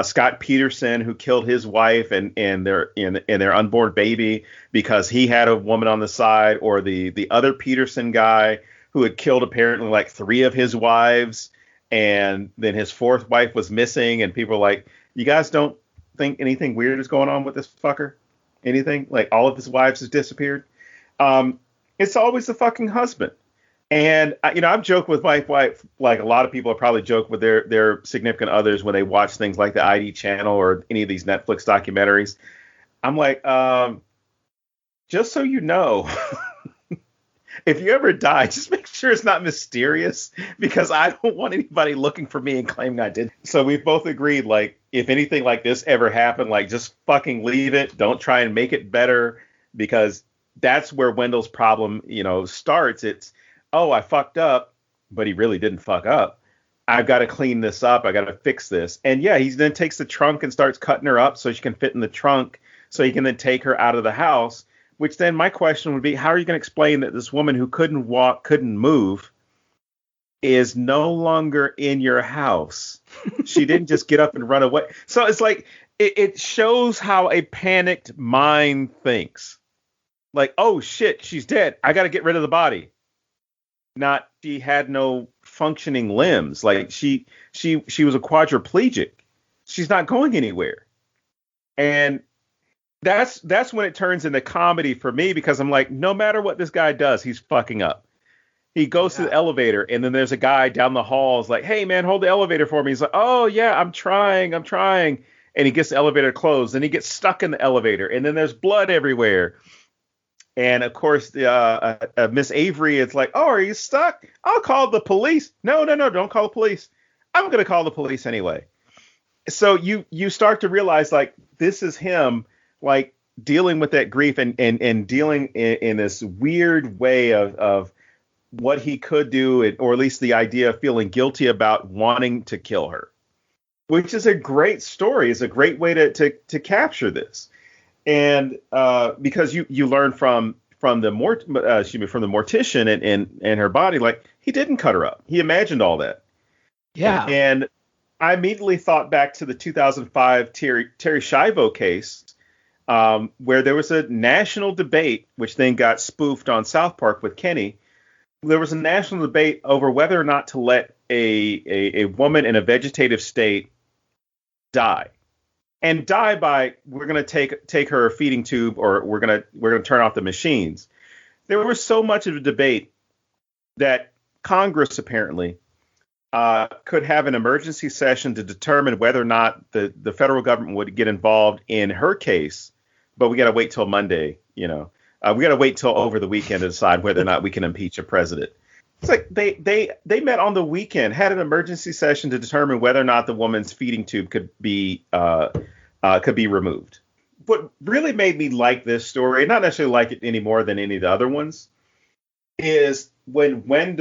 Scott Peterson who killed his wife and their unborn baby because he had a woman on the side, or the other Peterson guy who had killed apparently like 3 of his wives, and then his 4th wife was missing, and people are like, you guys don't think anything weird is going on with this fucker? Anything? Like, all of his wives has disappeared? It's always the fucking husband. And, I've joked with my wife, like a lot of people have probably joked with their significant others when they watch things like the ID channel or any of these Netflix documentaries. I'm like, just so you know, if you ever die, just make sure it's not mysterious, because I don't want anybody looking for me and claiming I did. So we've both agreed, like, if anything like this ever happened, like, just fucking leave it. Don't try and make it better, because that's where Wendell's problem, starts. It's, oh, I fucked up, but he really didn't fuck up. I've got to clean this up. I got to fix this. And yeah, he then takes the trunk and starts cutting her up so she can fit in the trunk, so he can then take her out of the house. Which then my question would be, how are you going to explain that this woman who couldn't walk, couldn't move, is no longer in your house? She didn't just get up and run away. So it's like, it shows how a panicked mind thinks. Like, oh shit, she's dead. I got to get rid of the body. Not, she had no functioning limbs. Like, she was a quadriplegic. She's not going anywhere. And that's when it turns into comedy for me, because I'm like, no matter what this guy does, he's fucking up. He goes to the elevator, and then there's a guy down the hall is like, hey man, hold the elevator for me. He's like, oh yeah, I'm trying. And he gets the elevator closed, and he gets stuck in the elevator, and then there's blood everywhere. And of course, Miss Avery is like, oh, are you stuck? I'll call the police. No, don't call the police. I'm going to call the police anyway. So you start to realize, like, this is him, like, dealing with that grief and dealing in this weird way of what he could do, or at least the idea of feeling guilty about wanting to kill her, which is a great story. It's a great way to capture this. And because you learn from the mortician and her body, like, he didn't cut her up. He imagined all that. Yeah. And I immediately thought back to the 2005 Terry Schiavo case, where there was a national debate, which then got spoofed on South Park with Kenny. There was a national debate over whether or not to let a woman in a vegetative state die. And die by, we're going to take her feeding tube, or we're going to turn off the machines. There was so much of a debate that Congress apparently could have an emergency session to determine whether or not the federal government would get involved in her case. But we got to wait till Monday. We got to wait till over the weekend to decide whether or not we can impeach a president. It's like they met on the weekend, had an emergency session to determine whether or not the woman's feeding tube could be removed. What really made me like this story, not necessarily like it any more than any of the other ones, is when when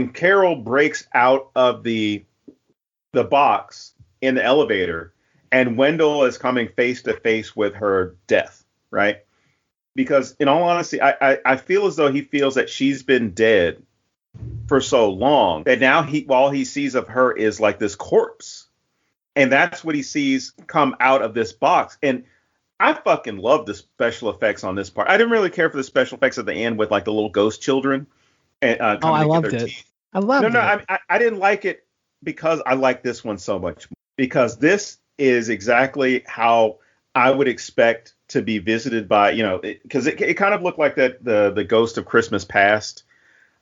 Carol breaks out of the box in the elevator, and Wendell is coming face to face with her death, right? Because in all honesty, I feel as though he feels that she's been dead for so long that now all he sees of her is like this corpse. And that's what he sees come out of this box. And I fucking love the special effects on this part. I didn't really care for the special effects at the end with like the little ghost children. And, I loved it. Teeth. I loved it. I didn't like it because I like this one so much. Because this is exactly how I would expect to be visited by, you know, because it kind of looked like that the Ghost of Christmas Past.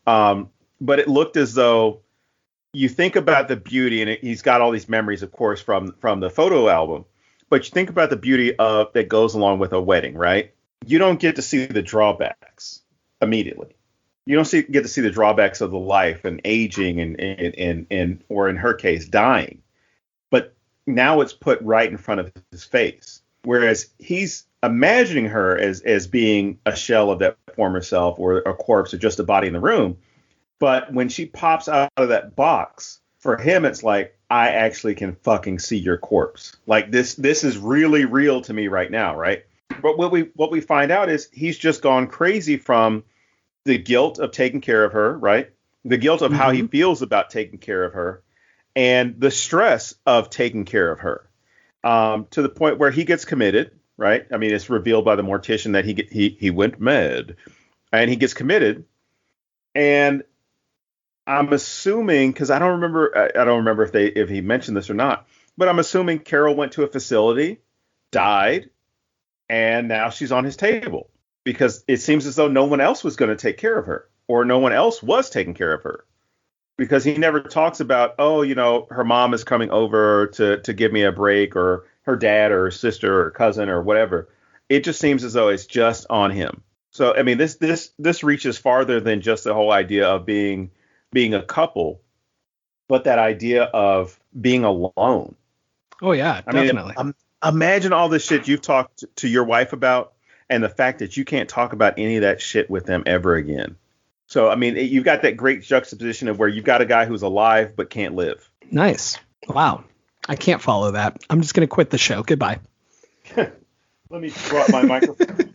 But it looked as though you think about the beauty, and he's got all these memories, of course, from the photo album. But you think about the beauty of that goes along with a wedding, right? You don't get to see the drawbacks immediately. You don't get to see the drawbacks of the life and aging and or in her case, dying. But now it's put right in front of his face. Whereas he's imagining her as being a shell of that former self or a corpse or just a body in the room. But when she pops out of that box, for him, it's like, I actually can fucking see your corpse. Like this is really real to me right now, right? But what we find out is he's just gone crazy from the guilt of taking care of her, right? The guilt of how he feels about taking care of her, and the stress of taking care of her, to the point where he gets committed, right? I mean, it's revealed by the mortician that he went mad, and he gets committed, and I'm assuming, because I don't remember if he mentioned this or not, but I'm assuming Carol went to a facility, died, and now she's on his table because it seems as though no one else was going to take care of her, or no one else was taking care of her, because he never talks about, oh, you know, her mom is coming over to give me a break, or her dad or her sister or cousin or whatever. It just seems as though it's just on him. So, I mean, this reaches farther than just the whole idea of being a couple, but that idea of being alone. Oh yeah, definitely. I mean, imagine all this shit you've talked to your wife about, and the fact that you can't talk about any of that shit with them ever again. So, I mean, you've got that great juxtaposition of where you've got a guy who's alive but can't live. Nice. Wow. I can't follow that. I'm just going to quit the show. Goodbye. Let me drop my microphone.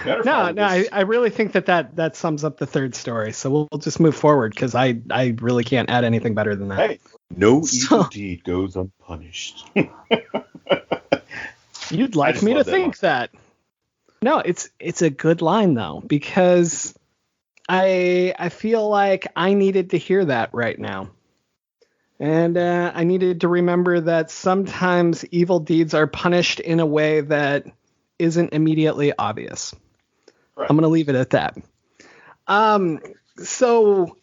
No, I really think that sums up the third story. So we'll just move forward, because I really can't add anything better than that. Hey, no evil deed goes unpunished. You'd like me to think that. No, it's a good line though, because I feel like I needed to hear that right now. And I needed to remember that sometimes evil deeds are punished in a way that isn't immediately obvious. Right. I'm going to leave it at that. So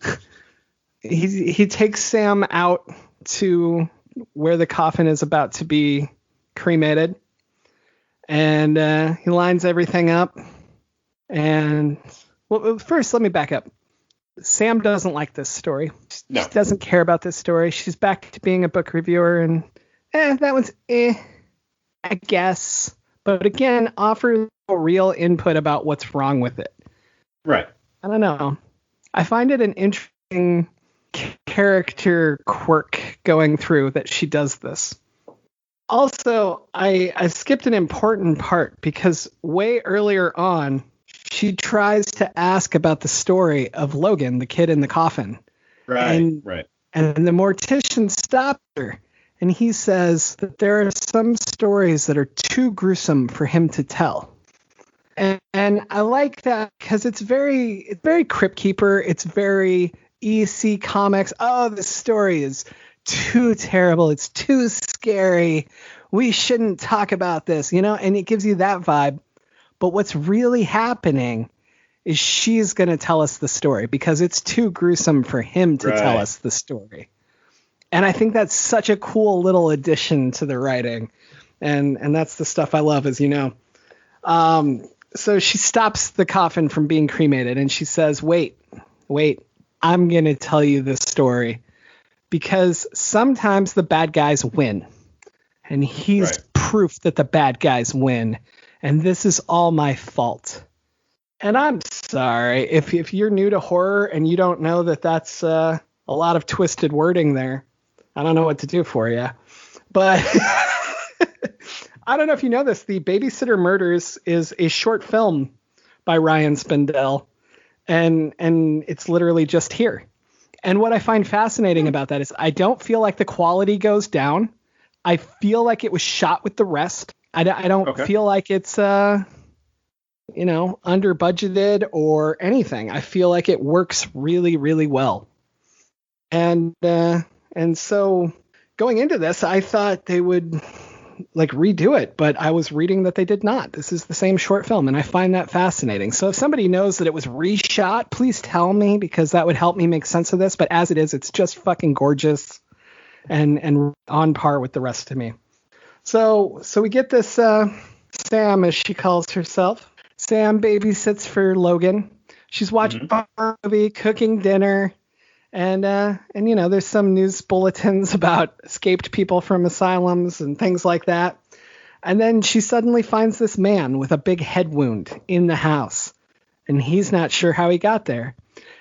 he takes Sam out to where the coffin is about to be cremated, and he lines everything up. And well, first, let me back up. Sam doesn't like this story. No. She doesn't care about this story. She's back to being a book reviewer, and that one's I guess. But again, offers a real input about what's wrong with it. Right. I don't know. I find it an interesting character quirk going through that she does this. Also, I skipped an important part, because way earlier on, she tries to ask about the story of Logan, the kid in the coffin. Right. And the mortician stopped her. And he says that there are some stories that are too gruesome for him to tell. And I like that, because it's very Crypt Keeper. It's very EC Comics. Oh, this story is too terrible. It's too scary. We shouldn't talk about this, you know? And it gives you that vibe. But what's really happening is she's going to tell us the story, because it's too gruesome for him to tell us the story. And I think that's such a cool little addition to the writing. And that's the stuff I love, as you know. So she stops the coffin from being cremated, and she says, wait, I'm going to tell you this story, because sometimes the bad guys win. And he's proof that the bad guys win. And this is all my fault. And I'm sorry if you're new to horror and you don't know that that's a lot of twisted wording there. I don't know what to do for you. But I don't know if you know this. The Babysitter Murders is a short film by Ryan Spindell. and it's literally just here. And what I find fascinating about that is I don't feel like the quality goes down. I feel like it was shot with the rest. I don't feel like it's under budgeted or anything. I feel like it works really, really well. And so going into this, I thought they would like redo it, but I was reading that they did not. This is the same short film, and I find that fascinating. So if somebody knows that it was reshot, please tell me, because that would help me make sense of this. But as it is, it's just fucking gorgeous and on par with the rest of me. So we get this Sam, as she calls herself. Sam babysits for Logan. She's watching a movie, cooking dinner. And there's some news bulletins about escaped people from asylums and things like that. And then she suddenly finds this man with a big head wound in the house. And he's not sure how he got there.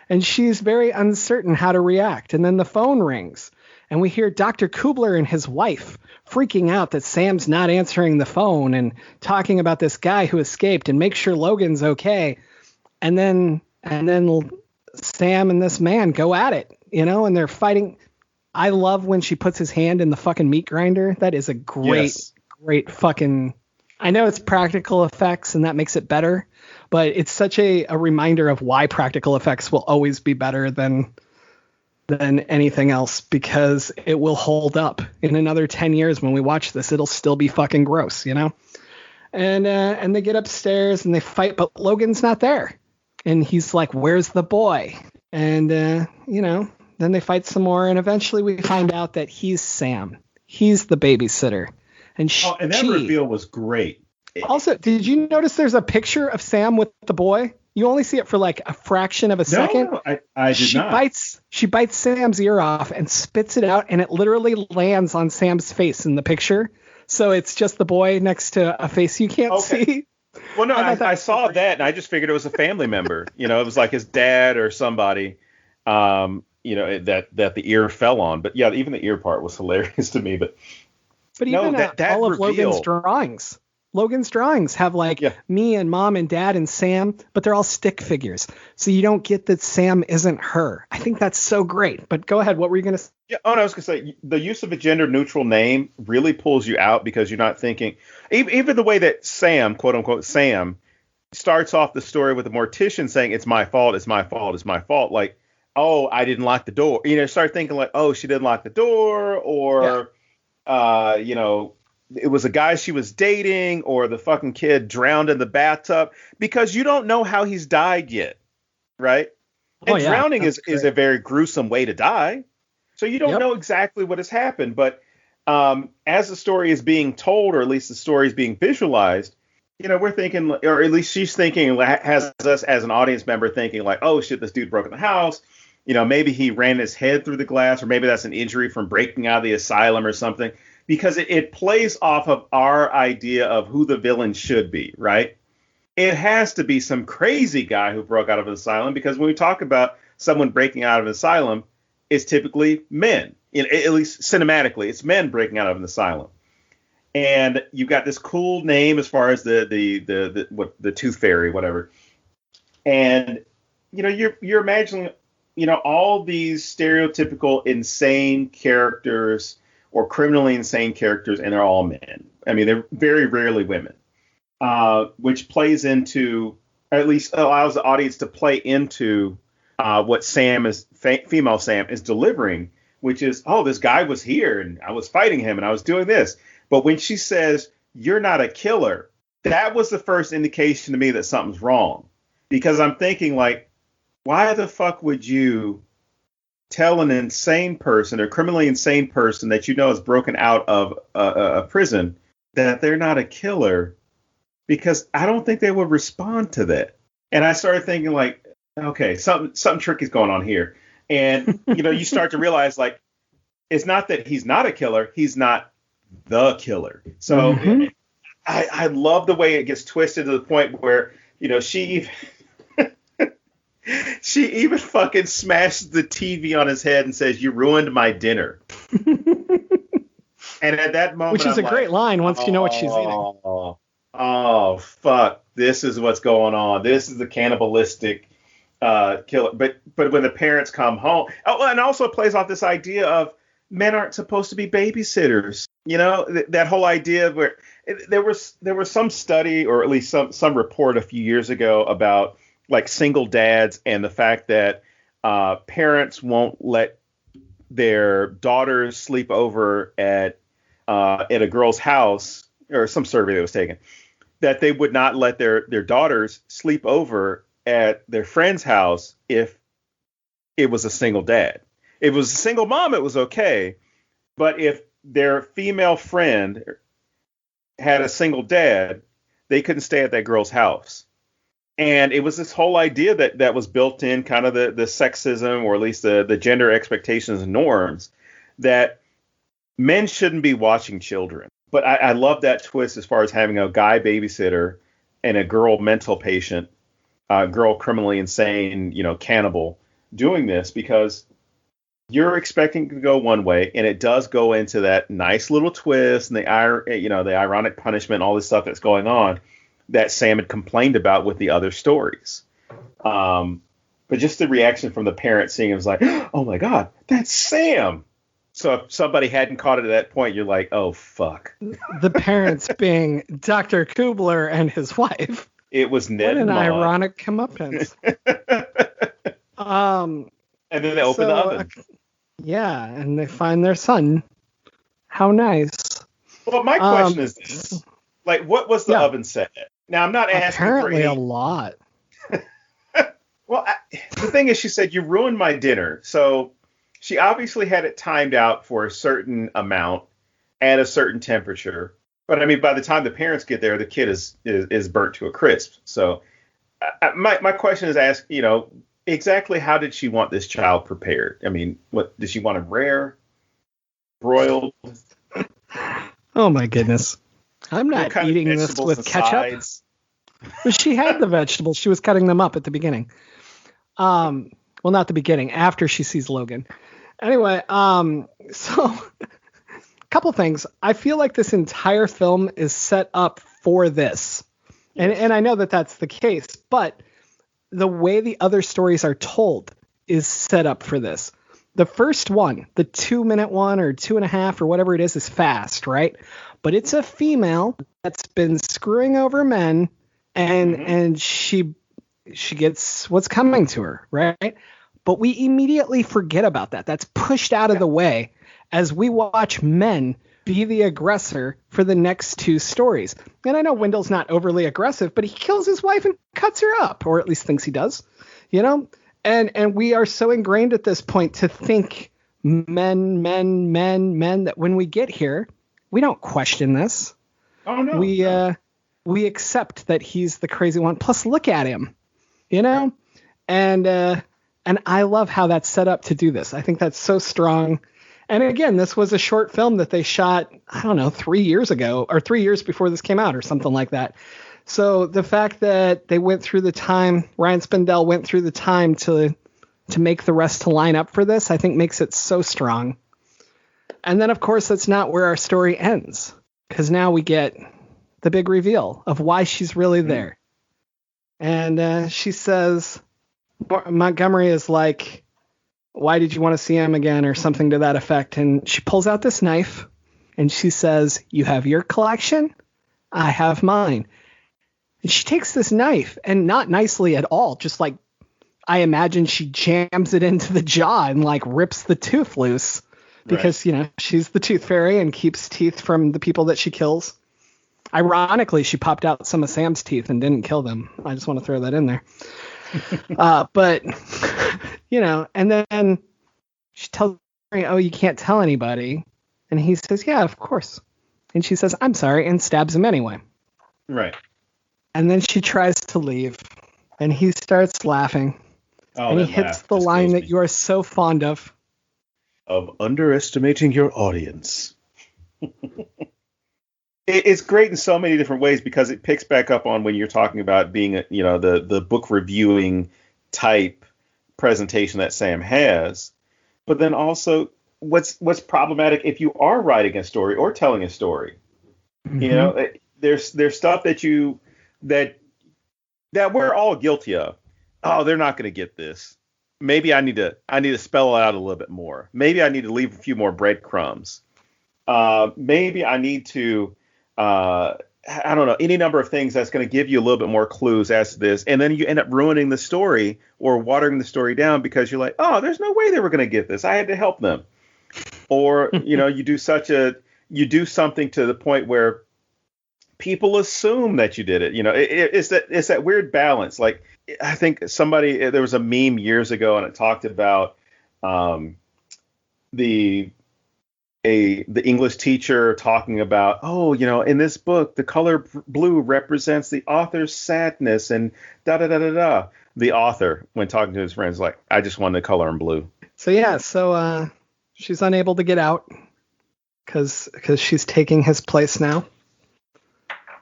And she's very uncertain how to react. And then the phone rings. And we hear Dr. Kubler and his wife freaking out that Sam's not answering the phone and talking about this guy who escaped and make sure Logan's okay. And then Sam and this man go at it, and they're fighting. I love when she puts his hand in the fucking meat grinder. That is a great fucking, I know it's practical effects and that makes it better, but it's such a reminder of why practical effects will always be better than anything else, because it will hold up in another 10 years. When we watch this, it'll still be fucking gross, and they get upstairs and they fight, but Logan's not there. And he's like, where's the boy? And, then they fight some more. And eventually we find out that he's Sam. He's the babysitter. And that reveal was great. Also, did you notice there's a picture of Sam with the boy? You only see it for like a fraction of a second. No, I did not. She bites Sam's ear off and spits it out. And it literally lands on Sam's face in the picture. So it's just the boy next to a face you can't see. Well, no, I saw that, and I just figured it was a family member. It was like his dad or somebody, that the ear fell on. But yeah, even the ear part was hilarious to me. But even that all of reveal. Logan's drawings have me and mom and dad and Sam, but they're all stick figures. So you don't get that Sam isn't her. I think that's so great. But go ahead. What were you going to say? Yeah. Oh, no, I was going to say the use of a gender neutral name really pulls you out, because you're not thinking, even the way that Sam, quote unquote, Sam starts off the story with the mortician saying, it's my fault. It's my fault. It's my fault. Like, oh, I didn't lock the door. Start thinking like, oh, she didn't lock the door, or, it was a guy she was dating, or the fucking kid drowned in the bathtub, because you don't know how he's died yet. Right. And drowning is a very gruesome way to die. So you don't know exactly what has happened. But as the story is being told, or at least the story is being visualized, we're thinking, or at least she's thinking, has us as an audience member thinking like, oh, shit, this dude broke in the house. Maybe he ran his head through the glass, or maybe that's an injury from breaking out of the asylum or something. Because it plays off of our idea of who the villain should be, right? It has to be some crazy guy who broke out of an asylum, because when we talk about someone breaking out of an asylum, it's typically men. At least cinematically, it's men breaking out of an asylum. And you've got this cool name as far as the Tooth Fairy, whatever. And you're imagining all these stereotypical insane characters, or criminally insane characters, and they're all men. I mean, they're very rarely women, which plays into, or at least allows the audience to play into what female Sam is delivering, which is, oh, this guy was here and I was fighting him and I was doing this. But when she says, you're not a killer, that was the first indication to me that something's wrong, because I'm thinking like, why the fuck would you tell an insane person, or criminally insane person that has broken out of a prison, that they're not a killer? Because I don't think they would respond to that. And I started thinking like, okay, something tricky's going on here. And, you start to realize like, it's not that he's not a killer. He's not the killer. So I love the way it gets twisted to the point where, she even fucking smashes the TV on his head and says, you ruined my dinner. And at that moment, which is a great line once you know what she's eating. Oh, fuck. This is what's going on. This is the cannibalistic kill it. But when the parents come home, oh, and also plays off this idea of men aren't supposed to be babysitters. You know, that whole idea where there was some study, or at least some report a few years ago about like single dads and the fact that parents won't let their daughters sleep over at a girl's house, or some survey that was taken, that they would not let their daughters sleep over at their friend's house if it was a single dad. If it was a single mom, it was okay. But if their female friend had a single dad, they couldn't stay at that girl's house. And it was this whole idea that was built in, kind of the sexism, or at least the gender expectations and norms, that men shouldn't be watching children. But I love that twist as far as having a guy babysitter and a girl mental patient, girl criminally insane, cannibal, doing this, because you're expecting to go one way, and it does go into that nice little twist and the ironic punishment, all this stuff that's going on that Sam had complained about with the other stories. But just the reaction from the parents seeing it was like, oh my God, that's Sam. So if somebody hadn't caught it at that point, you're like, oh, fuck. The parents being Dr. Kubler and his wife. It was Ned What an and Maud. ironic comeuppance. And then they open the oven. Yeah, and they find their son. How nice. Well, my question is this. Like, what was the oven set at? Now, I'm not asking Apparently for a lot. Well, the thing is, she said, you ruined my dinner. So she obviously had it timed out for a certain amount at a certain temperature. But I mean, by the time the parents get there, the kid is burnt to a crisp. So my question is asked, exactly how did she want this child prepared? I mean, what did she want him rare, broiled? Oh my goodness. I'm not eating this with ketchup. She had the vegetables. She was cutting them up at the beginning. Well, not the beginning, after she sees Logan. Anyway, so a couple things. I feel like this entire film is set up for this. And I know that that's the case, but the way the other stories are told is set up for this. The first one, the 2-minute one or 2.5 or whatever it is fast, right? But it's a female that's been screwing over men, and she gets what's coming to her, right? But we immediately forget about that. That's pushed out of the way as we watch men be the aggressor for the next two stories. And I know Wendell's not overly aggressive, but he kills his wife and cuts her up, or at least thinks he does, And we are so ingrained at this point to think men, that when we get here, we don't question this. Oh, no. We accept that he's the crazy one. Plus, look at him, And I love how that's set up to do this. I think that's so strong. And again, this was a short film that they shot, I don't know, 3 years ago, or 3 years before this came out, or something like that. So the fact that they went through the time, Ryan Spindell went through the time to make the rest to line up for this, I think makes it so strong. And then, of course, that's not where our story ends, because now we get the big reveal of why she's really there. And she says, Montgomery is like, why did you want to see him again, or something to that effect? And she pulls out this knife and she says, you have your collection, I have mine. And she takes this knife, and not nicely at all, just like I imagine she jams it into the jaw and like rips the tooth loose because, she's the tooth fairy and keeps teeth from the people that she kills. Ironically, she popped out some of Sam's teeth and didn't kill them. I just want to throw that in there. But, and then she tells me, oh, you can't tell anybody. And he says, yeah, of course. And she says, I'm sorry, and stabs him anyway. Right. And then she tries to leave, and he starts laughing. Oh, and he hits the line that you are so fond of. Of underestimating your audience. It's great in so many different ways, because it picks back up on when you're talking about being, the book reviewing type presentation that Sam has. But then also what's problematic if you are writing a story or telling a story. There's stuff that we're all guilty of. oh, they're not going to get this. Maybe I need to spell it out a little bit more. Maybe I need to leave a few more breadcrumbs. Maybe I need to, I don't know, any number of things that's going to give you a little bit more clues as to this. And then you end up ruining the story or watering the story down because you're like, oh, there's no way they were going to get this. I had to help them. Or, you do something to the point where people assume that you did it. It's that weird balance. Like, I think there was a meme years ago and it talked about the English teacher talking about, in this book, the color blue represents the author's sadness and da da da da da. The author, when talking to his friends, like, I just wanted to color in blue. So she's unable to get out because she's taking his place now.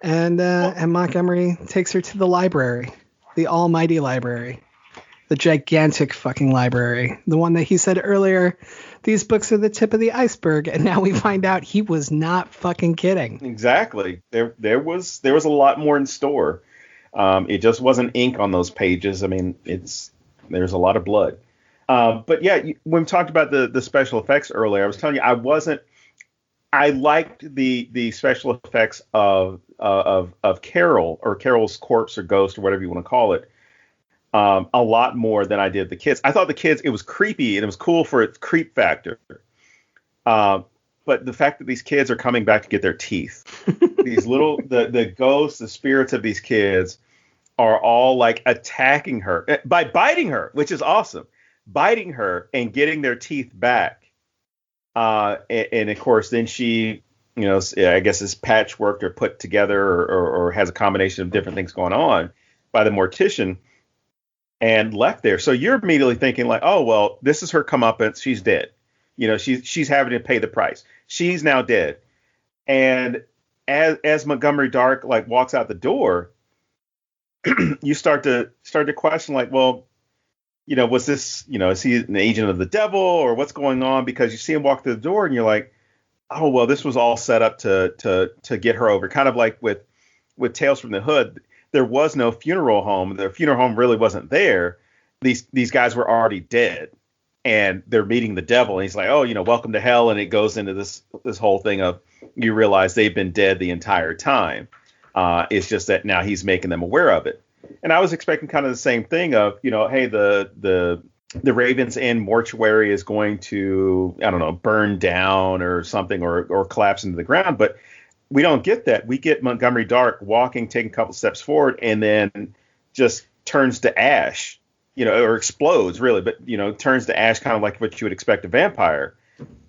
And Montgomery takes her to the library, the almighty library, the gigantic fucking library, the one that he said earlier, these books are the tip of the iceberg, and now we find out he was not fucking kidding. Exactly. There was a lot more in store. It just wasn't ink on those pages. I mean, there's a lot of blood. But yeah, when we talked about the special effects earlier, I was telling you I liked the special effects of Carol, or Carol's corpse or ghost or whatever you want to call it, a lot more than I did the kids. I thought the kids, it was creepy and it was cool for its creep factor. But the fact that these kids are coming back to get their teeth, these little, the ghosts, the spirits of these kids are all like attacking her by biting her, which is awesome. Biting her and getting their teeth back. And of course, then she, I guess is patchworked or put together or has a combination of different things going on by the mortician and left there. So you're immediately thinking like, oh, well, this is her comeuppance. She's dead. She's having to pay the price. She's now dead. And as Montgomery Dark like walks out the door, you start to question like, well, was this, is he an agent of the devil or what's going on? Because you see him walk through the door and you're like, oh, well, this was all set up to get her over. Kind of like with Tales from the Hood, there was no funeral home. The funeral home really wasn't there. These guys were already dead and they're meeting the devil. And he's like, oh, welcome to hell. And it goes into this whole thing of you realize they've been dead the entire time. It's just that now he's making them aware of it. And I was expecting kind of the same thing of, hey, the Raven's Inn mortuary is going to, I don't know, burn down or something or collapse into the ground. But we don't get that. We get Montgomery Dark walking, taking a couple steps forward, and then just turns to ash, or explodes really, but, turns to ash, kind of like what you would expect a vampire.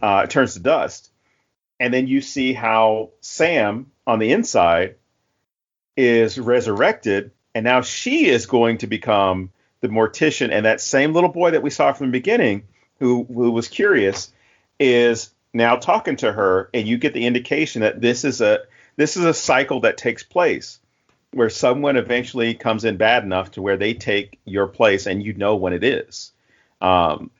It turns to dust. And then you see how Sam on the inside is resurrected. And now she is going to become the mortician. And that same little boy that we saw from the beginning, who was curious, is now talking to her. And you get the indication that this is a cycle that takes place where someone eventually comes in bad enough to where they take your place and when it is. But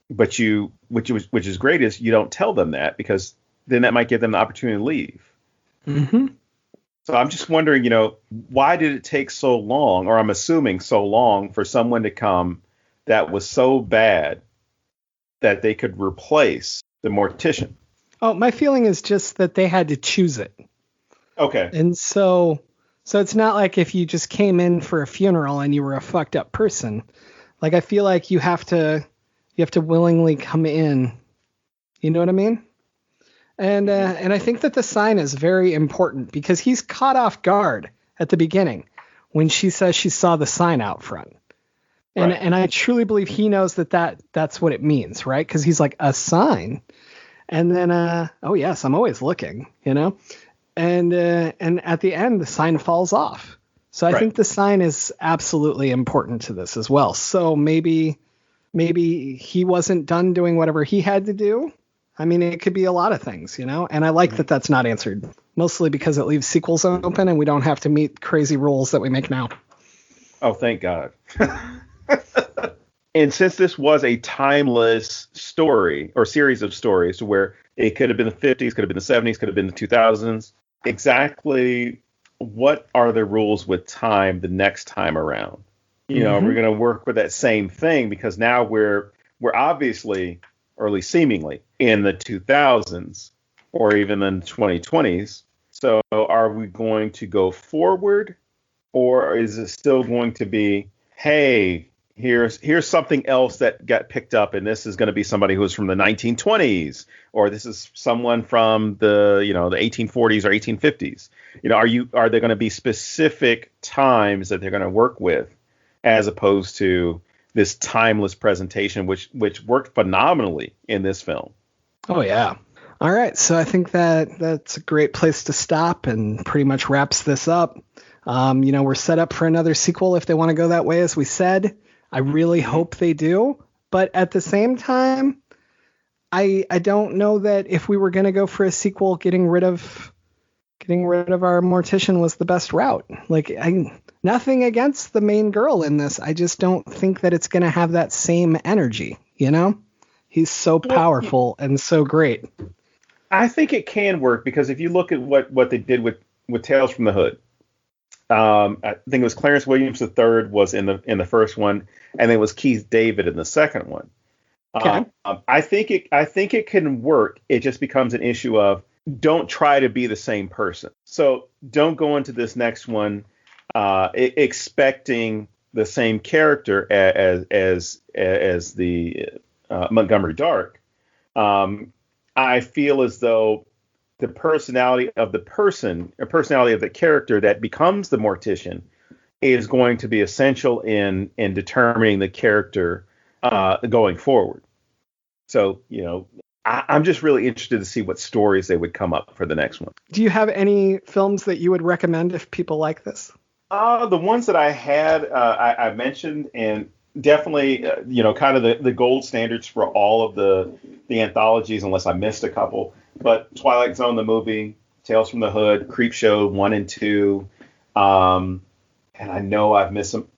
which is great is you don't tell them that because then that might give them the opportunity to leave. Mm-hmm. So I'm just wondering, why did it take so long, or I'm assuming so long, for someone to come that was so bad that they could replace the mortician? Oh, my feeling is just that they had to choose it. Okay. And so it's not like if you just came in for a funeral and you were a fucked up person. Like, I feel like you have to willingly come in. You know what I mean? And I think that the sign is very important because he's caught off guard at the beginning when she says she saw the sign out front. And right. And I truly believe he knows that's what it means, right? Because he's like, a sign. And then, oh, yes, I'm always looking, And at the end, the sign falls off. So I think the sign is absolutely important to this as well. So maybe he wasn't done doing whatever he had to do. I mean, it could be a lot of things, And I like that that's not answered, mostly because it leaves sequels open and we don't have to meet crazy rules that we make now. Oh, thank God. And since this was a timeless story or series of stories where it could have been the 50s, could have been the 70s, could have been the 2000s, exactly what are the rules with time the next time around? we're going to work with that same thing, because now we're obviously, or at least seemingly, in the 2000s or even in the 2020s. So are we going to go forward, or is it still going to be, hey, here's something else that got picked up, and this is going to be somebody who's from the 1920s, or this is someone from the 1840s or 1850s? Are there going to be specific times that they're going to work with, as opposed to this timeless presentation, which worked phenomenally in this film? Oh yeah. All right, so I think that's a great place to stop and pretty much wraps this up. We're set up for another sequel if they want to go that way, as we said. I really hope they do, but at the same time, I don't know that if we were going to go for a sequel, getting rid of our mortician was the best route. Like, nothing against the main girl in this. I just don't think that it's going to have that same energy, He's so powerful and so great. I think it can work, because if you look at what they did with Tales from the Hood, I think it was Clarence Williams III was in the first one, and then it was Keith David in the second one. Okay. I think it can work. It just becomes an issue of, don't try to be the same person. So don't go into this next one expecting the same character as the Montgomery Dark. I feel as though the personality of the person, or personality of the character that becomes the mortician, is going to be essential in determining the character going forward. So, I'm just really interested to see what stories they would come up for the next one. Do you have any films that you would recommend if people like this? The ones that I had, I mentioned, and definitely, kind of the gold standards for all of the anthologies, unless I missed a couple. But Twilight Zone, the movie, Tales from the Hood, Creepshow 1 and 2, and I know I've missed some.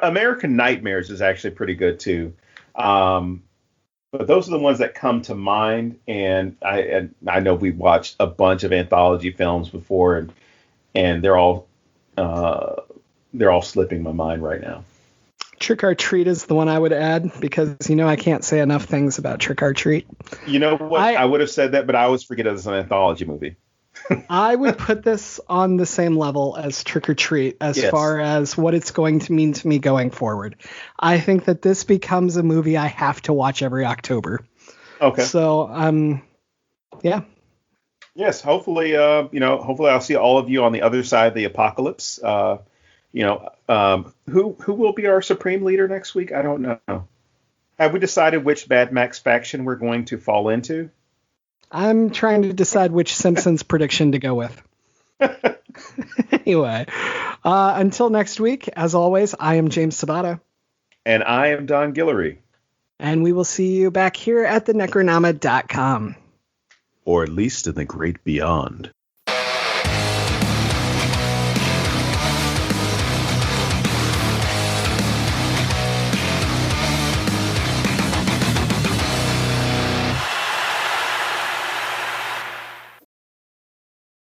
American Nightmares is actually pretty good too. But those are the ones that come to mind, and I know we watched a bunch of anthology films before, and they're all slipping my mind right now. Trick or Treat is the one I would add, because I can't say enough things about Trick or Treat. You know what? I would have said that, but I always forget it's an anthology movie. I would put this on the same level as Trick or Treat as far as what it's going to mean to me going forward. I think that this becomes a movie I have to watch every October. Okay. So, yeah. Yes. Hopefully, hopefully I'll see all of you on the other side of the apocalypse. Who will be our supreme leader next week? I don't know. Have we decided which Mad Max faction we're going to fall into? I'm trying to decide which Simpsons prediction to go with. Anyway, until next week, as always, I am James Sabata. And I am Don Guillory. And we will see you back here at the Necronama.com. Or at least in the great beyond.